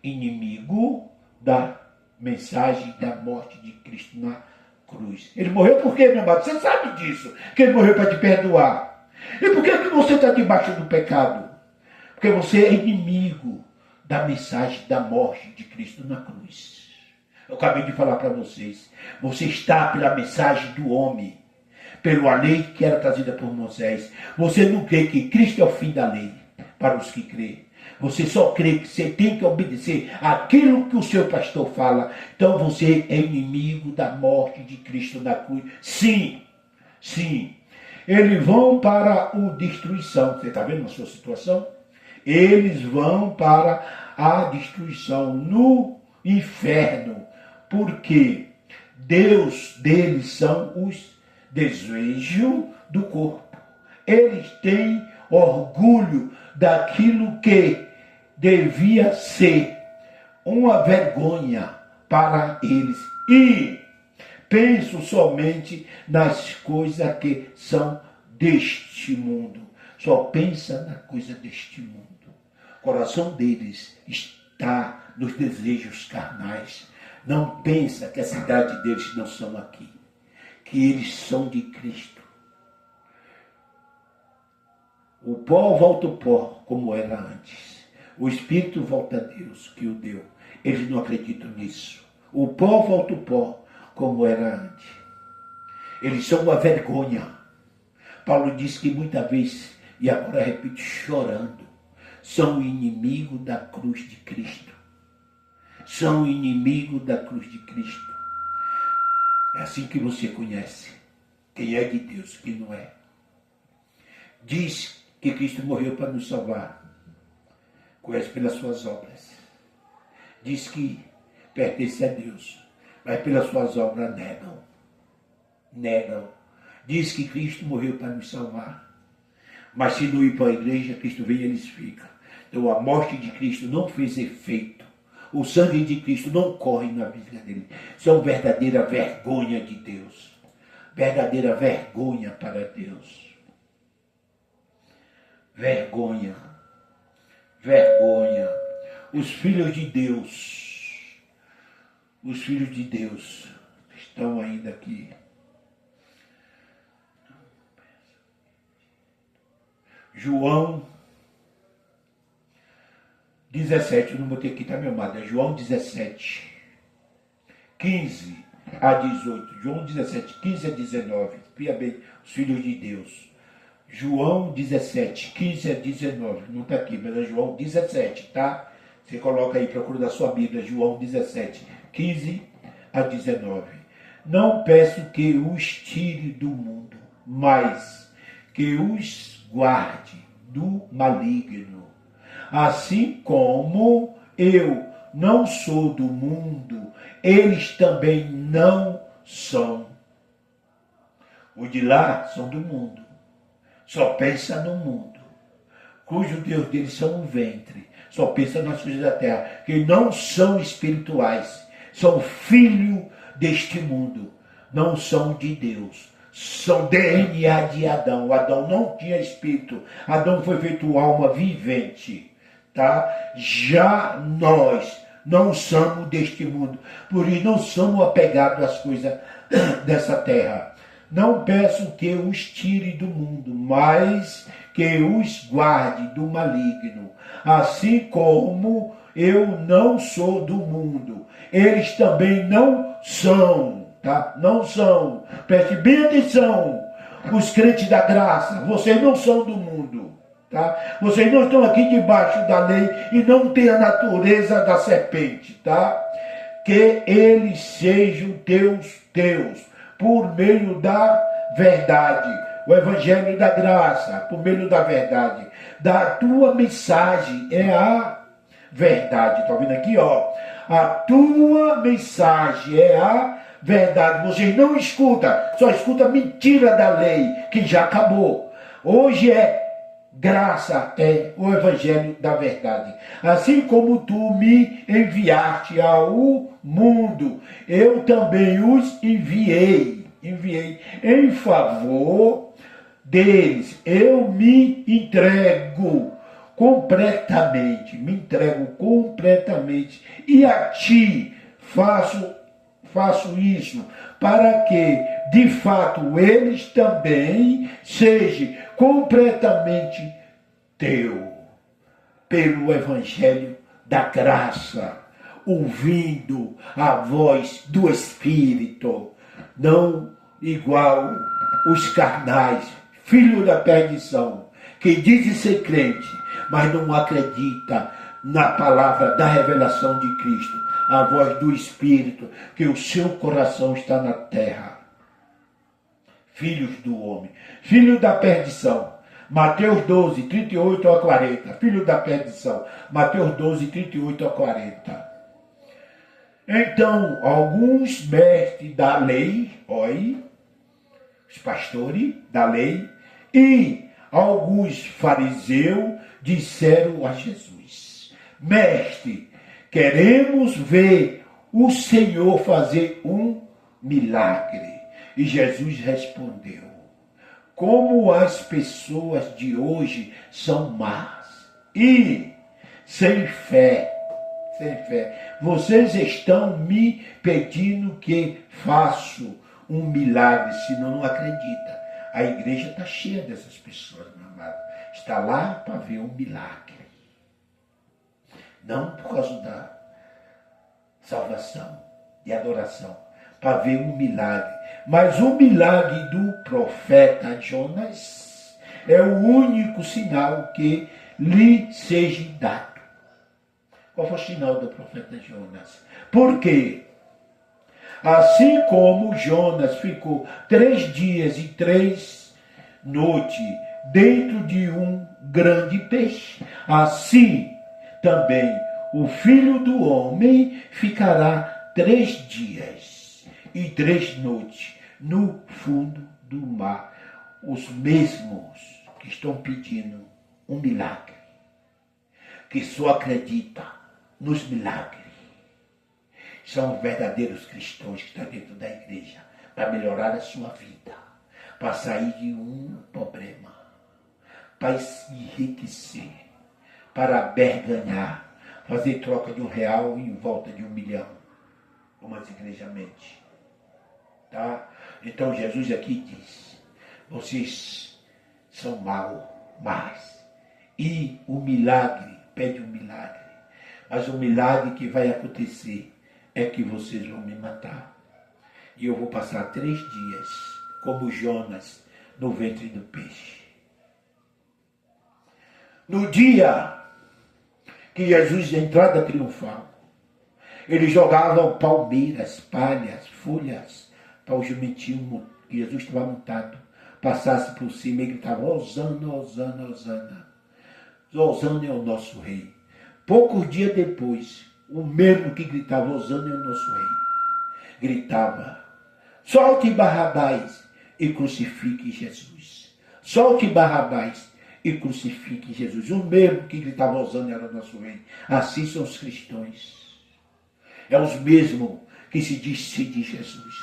inimigo da mensagem da morte de Cristo na cruz. Ele morreu por quê, meu amado? Você sabe disso. Que ele morreu para te perdoar. E por que você está debaixo do pecado? Porque você é inimigo da mensagem da morte de Cristo na cruz. Eu acabei de falar para vocês. Você está pela mensagem do homem, pela lei que era trazida por Moisés. Você não crê que Cristo é o fim da lei para os que creem. Você só crê que você tem que obedecer aquilo que o seu pastor fala. Então você é inimigo da morte de Cristo na cruz. Sim, sim. Eles vão para a destruição. Você está vendo a sua situação? Eles vão para a destruição no inferno. Porque Deus deles são os desejos do corpo. Eles têm orgulho daquilo que devia ser uma vergonha para eles. E pensam somente nas coisas que são deste mundo. Só pensa na coisa deste mundo. O coração deles está nos desejos carnais. Não pensa que a cidade deles não são aqui. Que eles são de Cristo. O pó volta ao pó, como era antes. O Espírito volta a Deus, que o deu. Eles não acreditam nisso. O pó volta ao pó, como era antes. Eles são uma vergonha. Paulo disse que muitas vezes, e agora repito, chorando, são inimigos da cruz de Cristo. São inimigos da cruz de Cristo. É assim que você conhece quem é de Deus, quem não é. Diz que Cristo morreu para nos salvar. Conhece pelas suas obras. Diz que pertence a Deus, mas pelas suas obras negam. Negam. Diz que Cristo morreu para nos salvar. Mas se não ir para a igreja, Cristo vem e eles ficam. Então a morte de Cristo não fez efeito. O sangue de Cristo não corre na vida dele. Isso é uma verdadeira vergonha de Deus. Verdadeira vergonha para Deus. Vergonha. Vergonha. Os filhos de Deus estão ainda aqui. João 17, eu não botei aqui, tá, meu amado? É João 17, 15 a 18. João 17, 15 a 19. Espia bem, os filhos de Deus. João 17, 15 a 19. Não está aqui, mas é João 17, tá? Você coloca aí, procura da sua Bíblia, João 17, 15 a 19. Não peço que os tire do mundo, mas que os guarde do maligno. Assim como eu não sou do mundo, eles também não são. Os de lá são do mundo. Só pensa no mundo. Cujo Deus deles são um ventre. Só pensa nas coisas da terra. Que não são espirituais. São filhos deste mundo. Não são de Deus. São DNA de Adão. Adão não tinha espírito. Adão foi feito alma vivente. Tá? Já nós não somos deste mundo. Por isso não somos apegados às coisas dessa terra. Não peço que os tire do mundo, mas que os guarde do maligno. Assim como eu não sou do mundo, eles também não são, tá? Não são. Preste bem atenção, os crentes da graça, vocês não são do mundo, tá? Vocês não estão aqui debaixo da lei e não têm a natureza da serpente, tá? Que eles sejam teus, por meio da verdade, o evangelho da graça, por meio da verdade, da tua mensagem é a verdade. Está ouvindo aqui, ó? A tua mensagem é a verdade. Vocês não escutam, só escuta mentira da lei, que já acabou. Hoje graça é o evangelho da verdade. Assim como tu me enviaste ao mundo, eu também os enviei em favor deles. Eu me entrego completamente, e a ti faço isso, para que, de fato, eles também sejam completamente teu, pelo evangelho da graça, ouvindo a voz do Espírito, não igual os carnais, filho da perdição, que dizem ser crente, mas não acredita na palavra da revelação de Cristo, a voz do Espírito, que o seu coração está na terra. Filhos do homem, filho da perdição. Mateus 12, 38 a 40. Filho da perdição. Mateus 12, 38 a 40. Então, alguns mestres da lei, os pastores da lei, e alguns fariseus disseram a Jesus: Mestre, queremos ver o Senhor fazer um milagre. E Jesus respondeu: como as pessoas de hoje são más e sem fé. Vocês estão me pedindo que faço um milagre, senão não acredita. A igreja está cheia dessas pessoas, meu amado. Está lá para ver um milagre. Não por causa da salvação e adoração, para ver um milagre. Mas o milagre do profeta Jonas é o único sinal que lhe seja dado. Qual foi o sinal do profeta Jonas? Por quê? Assim como Jonas ficou 3 dias e 3 noites dentro de um grande peixe, assim também o Filho do Homem ficará 3 dias e 3 noites no fundo do mar. Os mesmos que estão pedindo um milagre, que só acredita nos milagres são verdadeiros cristãos que estão dentro da igreja para melhorar a sua vida, para sair de um problema, para se enriquecer, para berganhar, fazer troca de R$1 em volta de 1 milhão, como as igrejas mentem. Tá? Então Jesus aqui diz, vocês são mas e o milagre, pede um milagre, mas o milagre que vai acontecer é que vocês vão me matar. E eu vou passar 3 dias, como Jonas, no ventre do peixe. No dia que Jesus, de entrada triunfal, eles jogavam palmeiras, palhas, folhas, para o jumentinho que Jesus estava montado passasse por cima e gritava, Hosana, Hosana, Hosana. Hosana é o nosso rei. Poucos dias depois, o mesmo que gritava, Hosana é o nosso rei, gritava, solte Barrabás e crucifique Jesus. Solte Barrabás e crucifique Jesus. O mesmo que gritava, Hosana era o nosso rei. Assim são os cristãos. É os mesmos que se diz ser de Jesus.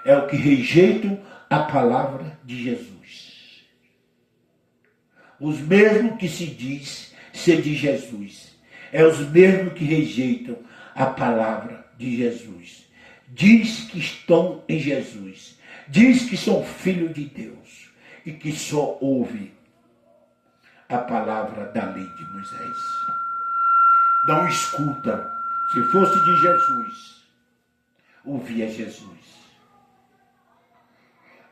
É o que rejeitam a palavra de Jesus. Os mesmos que se diz ser de Jesus. É os mesmos que rejeitam a palavra de Jesus. Diz que estão em Jesus. Diz que são filhos de Deus. E que só ouvem a palavra da lei de Moisés. Não escuta. Se fosse de Jesus, ouvia Jesus.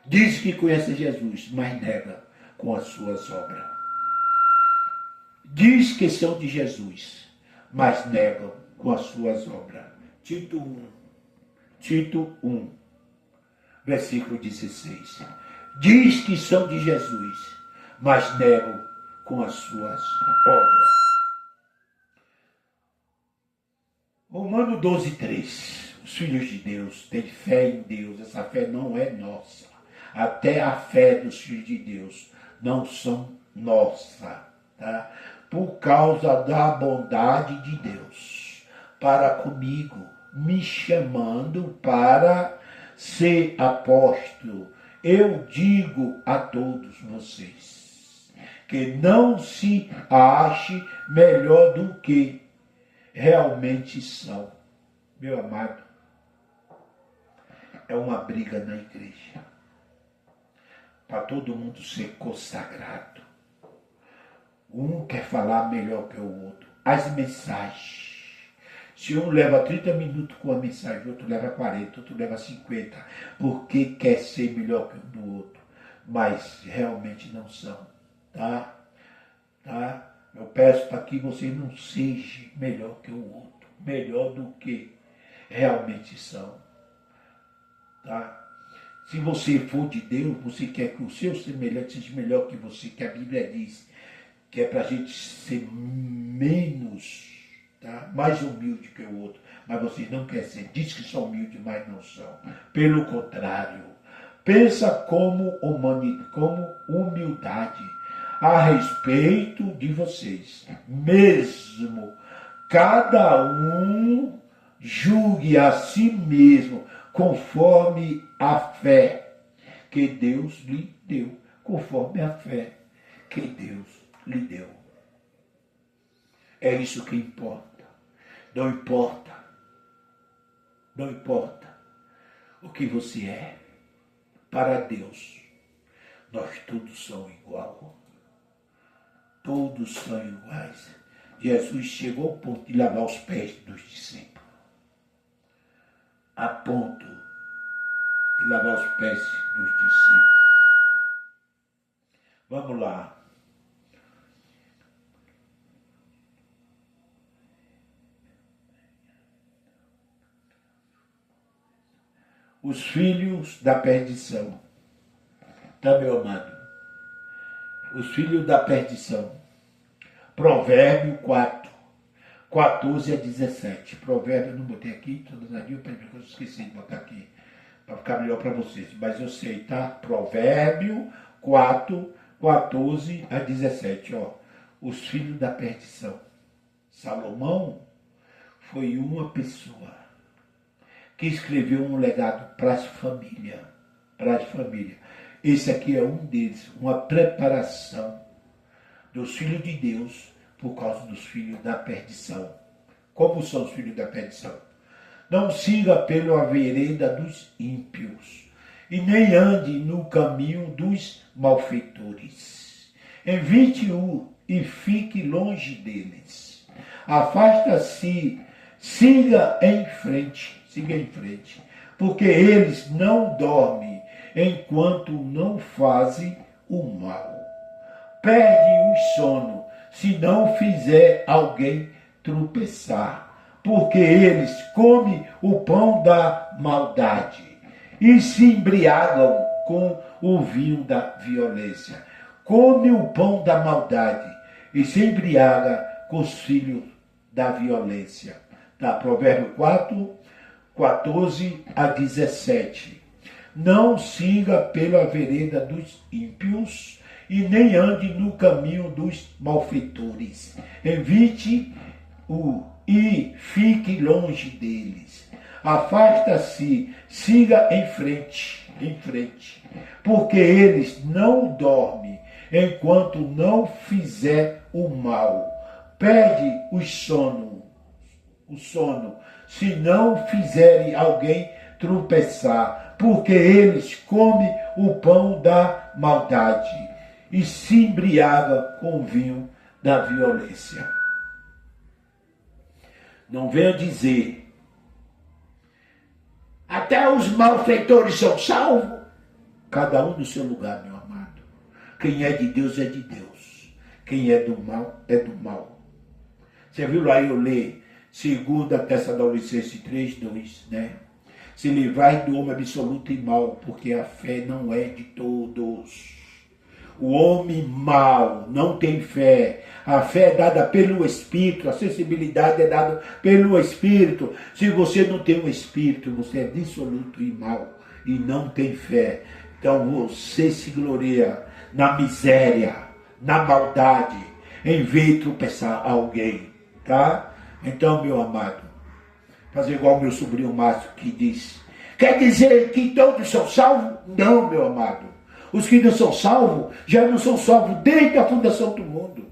Diz que conhece Jesus, mas nega com as suas obras. Diz que são de Jesus, mas negam com as suas obras. Tito 1, versículo 16. Diz que são de Jesus, mas negam com as suas obras. Romano 12, 3. Os filhos de Deus têm fé em Deus. Essa fé não é nossa. Até a fé dos filhos de Deus não são nossa, tá? Por causa da bondade de Deus para comigo, me chamando para ser apóstolo. Eu digo a todos vocês que não se ache melhor do que realmente são. Meu amado, é uma briga na igreja para todo mundo ser consagrado. Um quer falar melhor que o outro. As mensagens. Se um leva 30 minutos com a mensagem, outro leva 40, outro leva 50, porque quer ser melhor que o do outro. Mas realmente não são. Tá? Eu peço para que você não seja melhor que o outro. Melhor do que realmente são. Tá? Se você for de Deus, você quer que o seu semelhante seja melhor que você, que a Bíblia diz que é para a gente ser menos, tá? Mais humilde que o outro. Mas vocês não querem ser. Diz que são humildes, mas não são. Pelo contrário, pensa como humildade a respeito de vocês. Mesmo cada um julgue a si mesmo conforme a fé que Deus lhe deu. Conforme a fé que Deus lhe deu. É isso que importa. Não importa o que você é. Para Deus, nós todos somos iguais. Todos são iguais. Jesus chegou ao ponto de lavar os pés dos discípulos. A ponto de lavar os pés dos discípulos. Vamos lá. Os filhos da perdição. Tá, meu amado? Os filhos da perdição. Provérbio 4, 14 a 17. Provérbio, eu não botei aqui, todas as dias, eu esqueci de botar aqui, para ficar melhor para vocês. Mas eu sei, tá? Provérbio 4, 14 a 17. Ó. os filhos da perdição. Salomão foi uma pessoa que escreveu um legado para as famílias. Para as famílias. Esse aqui é um deles, uma preparação dos filhos de Deus por causa dos filhos da perdição. Como são os filhos da perdição? Não siga pela vereda dos ímpios, e nem ande no caminho dos malfeitores. Evite-o e fique longe deles. Afasta-se, siga em frente, porque eles não dormem enquanto não fazem o mal. Perde o sono se não fizer alguém tropeçar, porque eles comem o pão da maldade e se embriagam com o vinho da violência. Come o pão da maldade e se embriaga com os filhos da violência. Tá? Provérbio 4, 14 a 17. Não siga pela vereda dos ímpios e nem ande no caminho dos malfeitores. Evite-o e fique longe deles. Afasta-se, siga em frente, porque eles não dormem enquanto não fizer o mal. Perde o sono, se não fizerem alguém tropeçar, porque eles comem o pão da maldade e se embriagam com o vinho da violência. Não venha dizer, até os malfeitores são salvos. Cada um no seu lugar, meu amado. Quem é de Deus é de Deus. Quem é do mal é do mal. Você viu lá eu ler 2 Tessalonicenses 3:2, né? Se livrai do homem absoluto e mal, porque a fé não é de todos. O homem mau não tem fé. A fé é dada pelo Espírito, a sensibilidade é dada pelo Espírito. Se você não tem o Espírito, você é dissoluto e mau e não tem fé. Então você se gloria na miséria, na maldade, em vez de tropeçar alguém, tá? Então, meu amado, fazer igual meu sobrinho Márcio que diz, quer dizer que todos são salvos? Não, meu amado. Os que não são salvos, já não são salvos desde a fundação do mundo.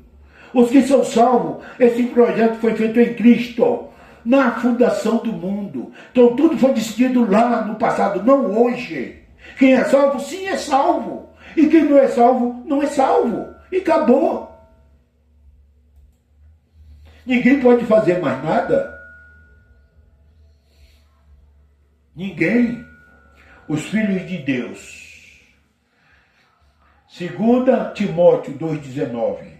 Os que são salvos, esse projeto foi feito em Cristo, na fundação do mundo. Então tudo foi decidido lá no passado, não hoje. Quem é salvo, sim, é salvo. E quem não é salvo, não é salvo. E acabou. Ninguém pode fazer mais nada. Ninguém. Os filhos de Deus. 2 Timóteo 2,19.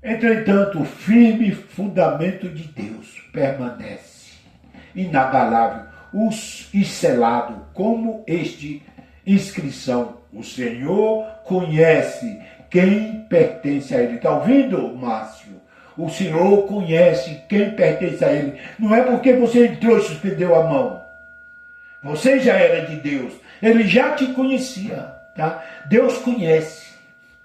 Entretanto, o firme fundamento de Deus permanece, inabalável, e selado, como este inscrição. O Senhor conhece quem pertence a Ele. Está ouvindo, Márcio? O Senhor conhece quem pertence a Ele. Não é porque você entrou e suspendeu a mão. Você já era de Deus. Ele já te conhecia. Tá? Deus conhece.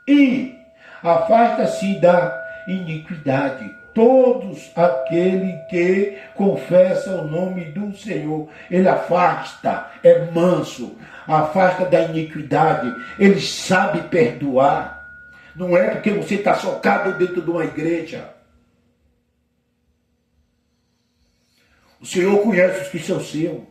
E afasta-se da iniquidade todos aquele que confessa o nome do Senhor. Ele afasta, é manso, afasta da iniquidade. Ele sabe perdoar. Não é porque você está socado dentro de uma igreja. O Senhor conhece os que são seus.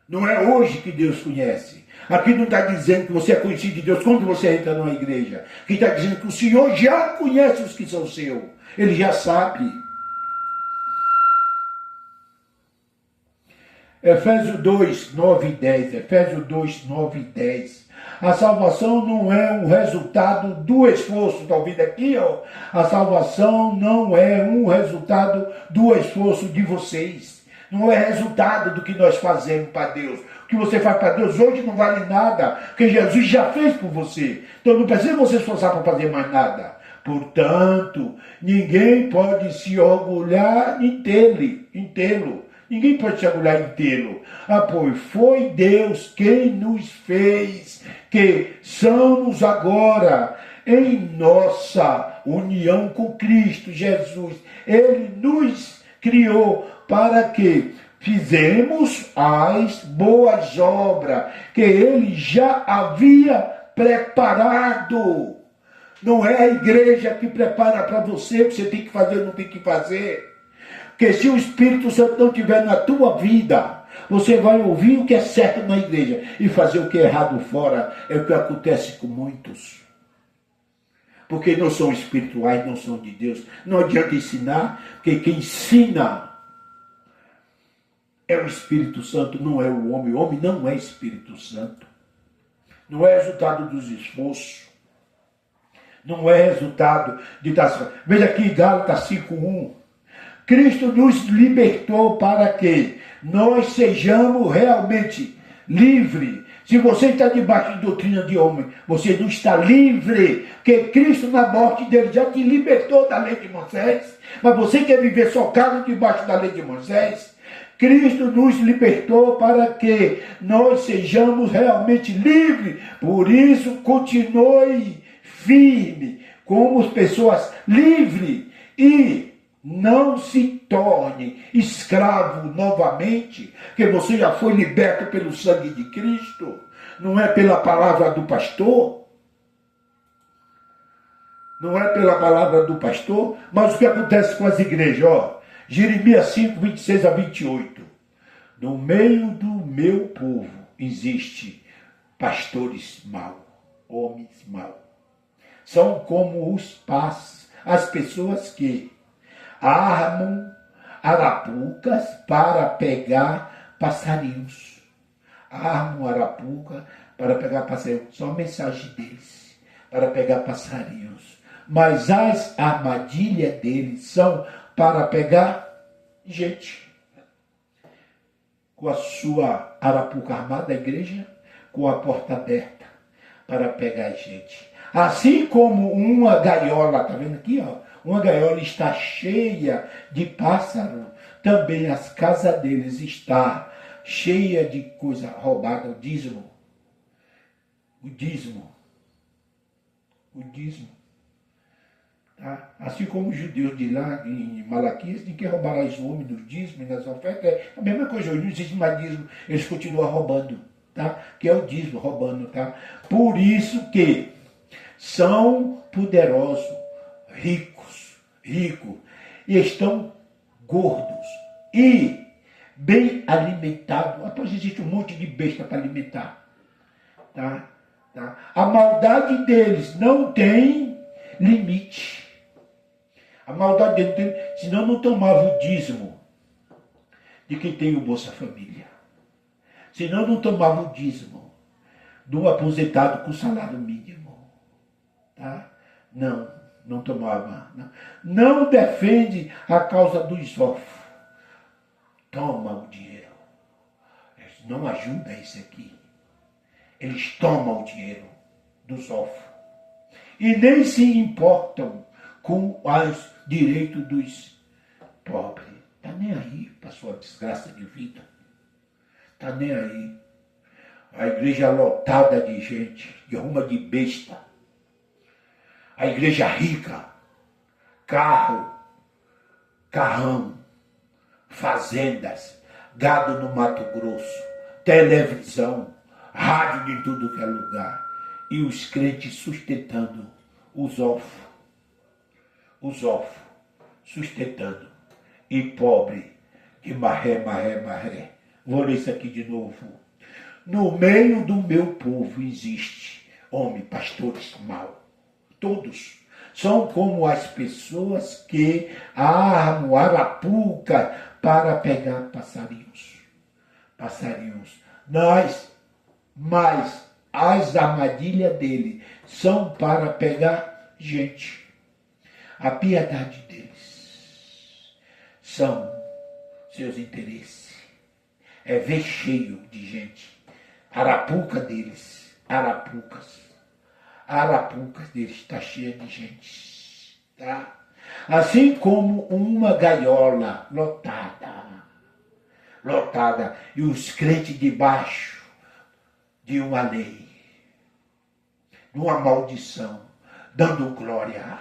Não é hoje que Deus conhece. Aqui não está dizendo que você é conhecido de Deus quando você entra numa igreja. Aqui está dizendo que o Senhor já conhece os que são seus. Ele já sabe. Efésios 2, 9 e 10. Efésios 2, 9 e 10. A salvação não é um resultado do esforço. Está ouvindo aqui? Ó? A salvação não é um resultado do esforço de vocês. Não é resultado do que nós fazemos para Deus. O que você faz para Deus hoje não vale nada, porque Jesus já fez por você. Então não precisa você se esforçar para fazer mais nada. Portanto, ninguém pode se orgulhar em tê-lo. Ninguém pode se orgulhar em tê-lo. Pois foi Deus quem nos fez, que somos agora em nossa união com Cristo Jesus. Ele nos criou para que fizemos as boas obras que ele já havia preparado. Não é a igreja que prepara para você, que você tem que fazer ou não tem que fazer. Porque se o Espírito Santo não estiver na tua vida, você vai ouvir o que é certo na igreja e fazer o que é errado fora. É o que acontece com muitos. Porque não são espirituais, não são de Deus. Não adianta ensinar, porque quem ensina é o Espírito Santo, não é o homem. O homem não é Espírito Santo. Não é resultado dos esforços. Não é resultado de... Veja aqui, Gálatas 5:1. Cristo nos libertou para que nós sejamos realmente livres. Se você está debaixo de doutrina de homem, você não está livre, porque Cristo na morte dele já te libertou da lei de Moisés. Mas você quer viver socado debaixo da lei de Moisés? Cristo nos libertou para que nós sejamos realmente livres. Por isso, continue firme como pessoas livres e não se torne escravo novamente, que você já foi liberto pelo sangue de Cristo, não é pela palavra do pastor, não é pela palavra do pastor, mas o que acontece com as igrejas, ó, Jeremias 5, 26 a 28, no meio do meu povo existe pastores maus, homens maus, são como as pessoas que armam arapucas para pegar passarinhos. Armam arapuca para pegar passarinhos. Só a mensagem deles, para pegar passarinhos. Mas as armadilhas deles são para pegar gente. Com a sua arapuca armada, a igreja, com a porta aberta, para pegar gente. Assim como uma gaiola, tá vendo aqui, ó? Uma gaiola está cheia de pássaro, também as casas deles está cheia de coisa roubada, o dízimo. O dízimo. O dízimo. Tá? Assim como os judeus de lá, em Malaquias, ninguém roubará os homens dos dízimos e das ofertas. É a mesma coisa, hoje não existe mais dízimo, eles continuam roubando, tá? Que é o dízimo, roubando, tá? Por isso que são poderosos, ricos, e estão gordos e bem alimentados. Após existe um monte de besta para alimentar. Tá? A maldade deles não tem limite. A maldade deles não tem, senão não tomava o dízimo de quem tem o Bolsa Família. Senão não tomava o dízimo do aposentado com salário mínimo. Tá? Não tomava. Não defende a causa dos órfãos. Toma o dinheiro. Eles não ajudam isso aqui. Eles tomam o dinheiro dos órfãos. E nem se importam com os direitos dos pobres. Está nem aí para a sua desgraça de vida. Está nem aí. A igreja lotada de gente, de ruma de besta. A igreja rica, carro, carrão, fazendas, gado no Mato Grosso, televisão, rádio em tudo que é lugar. E os crentes sustentando os órfãos, sustentando. E pobre, de marré. Vou ler isso aqui de novo. No meio do meu povo existe homem, pastores maus. Todos são como as pessoas que armam arapuca para pegar passarinhos. Mas as armadilhas dele são para pegar gente. A piedade deles são seus interesses. É ver cheio de gente. Arapuca deles, arapucas deles está cheia de gente, tá? Assim como uma gaiola lotada, e os crentes debaixo de uma lei, de uma maldição, dando glória,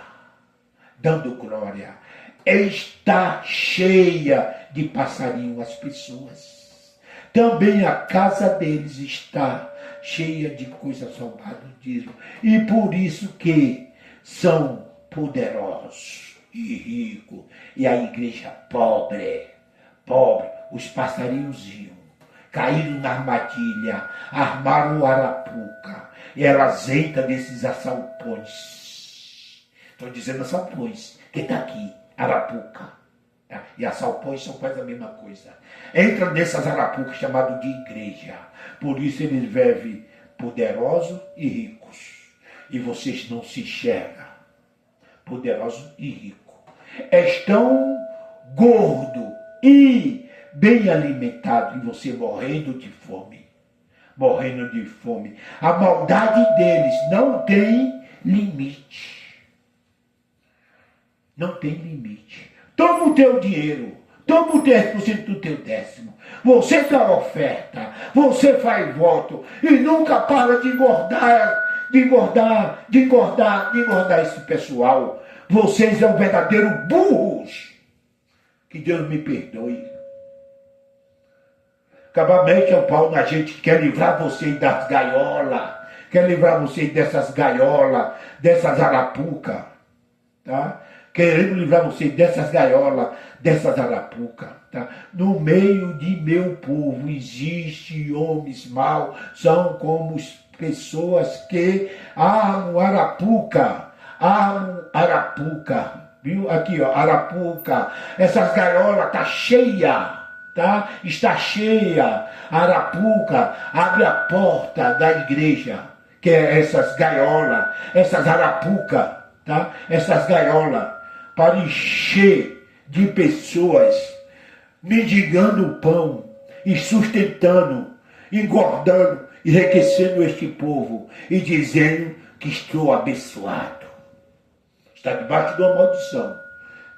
dando glória. Está cheia de passarinho as pessoas. Também a casa deles está cheia de coisas roubadas, e por isso que são poderosos e ricos, e a igreja pobre, os passarinhos iam, caíram na armadilha, armaram o arapuca, e elas entram nesses assalpões. Estou dizendo assalpões, que está aqui, arapuca. Tá? E assalpões são quase a mesma coisa. Entra nessas arapucas chamadas de igreja. Por isso eles vivem poderosos e ricos. E vocês não se enxergam poderosos e ricos. Estão gordos e bem alimentados, e você morrendo de fome. Morrendo de fome. A maldade deles não tem limite. Não tem limite. Toma o teu dinheiro. Toma o 10% do teu décimo. Você dá oferta. Você faz voto. E nunca para de engordar esse pessoal. Vocês são verdadeiros burros. Que Deus me perdoe. Acabamente o pau na gente que quer livrar vocês das gaiolas. Quer livrar vocês dessas gaiolas, dessas arapucas. Tá? Querendo livrar vocês dessas gaiolas, dessas arapucas. Tá? No meio de meu povo existe homens maus, são como pessoas que armam arapuca. Viu? Aqui, ó, arapuca. Essas gaiolas tá cheia. Tá? Está cheia. Arapuca abre a porta da igreja, que é essas gaiolas, essas arapucas, tá? Essas gaiolas, para encher de pessoas mendigando o pão e sustentando, engordando, enriquecendo este povo e dizendo que estou abençoado. Está debaixo de uma maldição,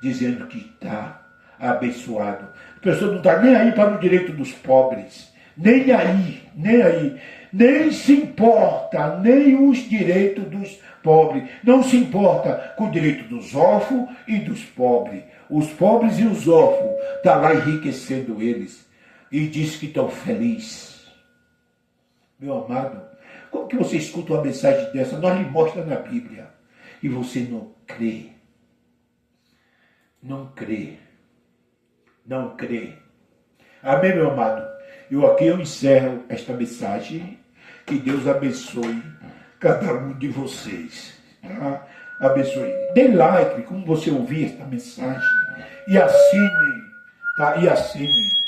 dizendo que está abençoado. A pessoa não está nem aí para o direito dos pobres, nem aí, nem se importa, nem os direitos dos pobres, não se importa com o direito dos órfãos e dos pobres. Os pobres e os órfãos estão lá enriquecendo eles e diz que estão felizes. Meu amado, como que você escuta uma mensagem dessa? Nós lhe mostramos na Bíblia e você não crê. Não crê. Não crê. Amém, meu amado? Eu encerro esta mensagem. Que Deus abençoe cada um de vocês. Tá? Abençoe. Dê like, como você ouvir esta mensagem. E assine. Tá? E assine.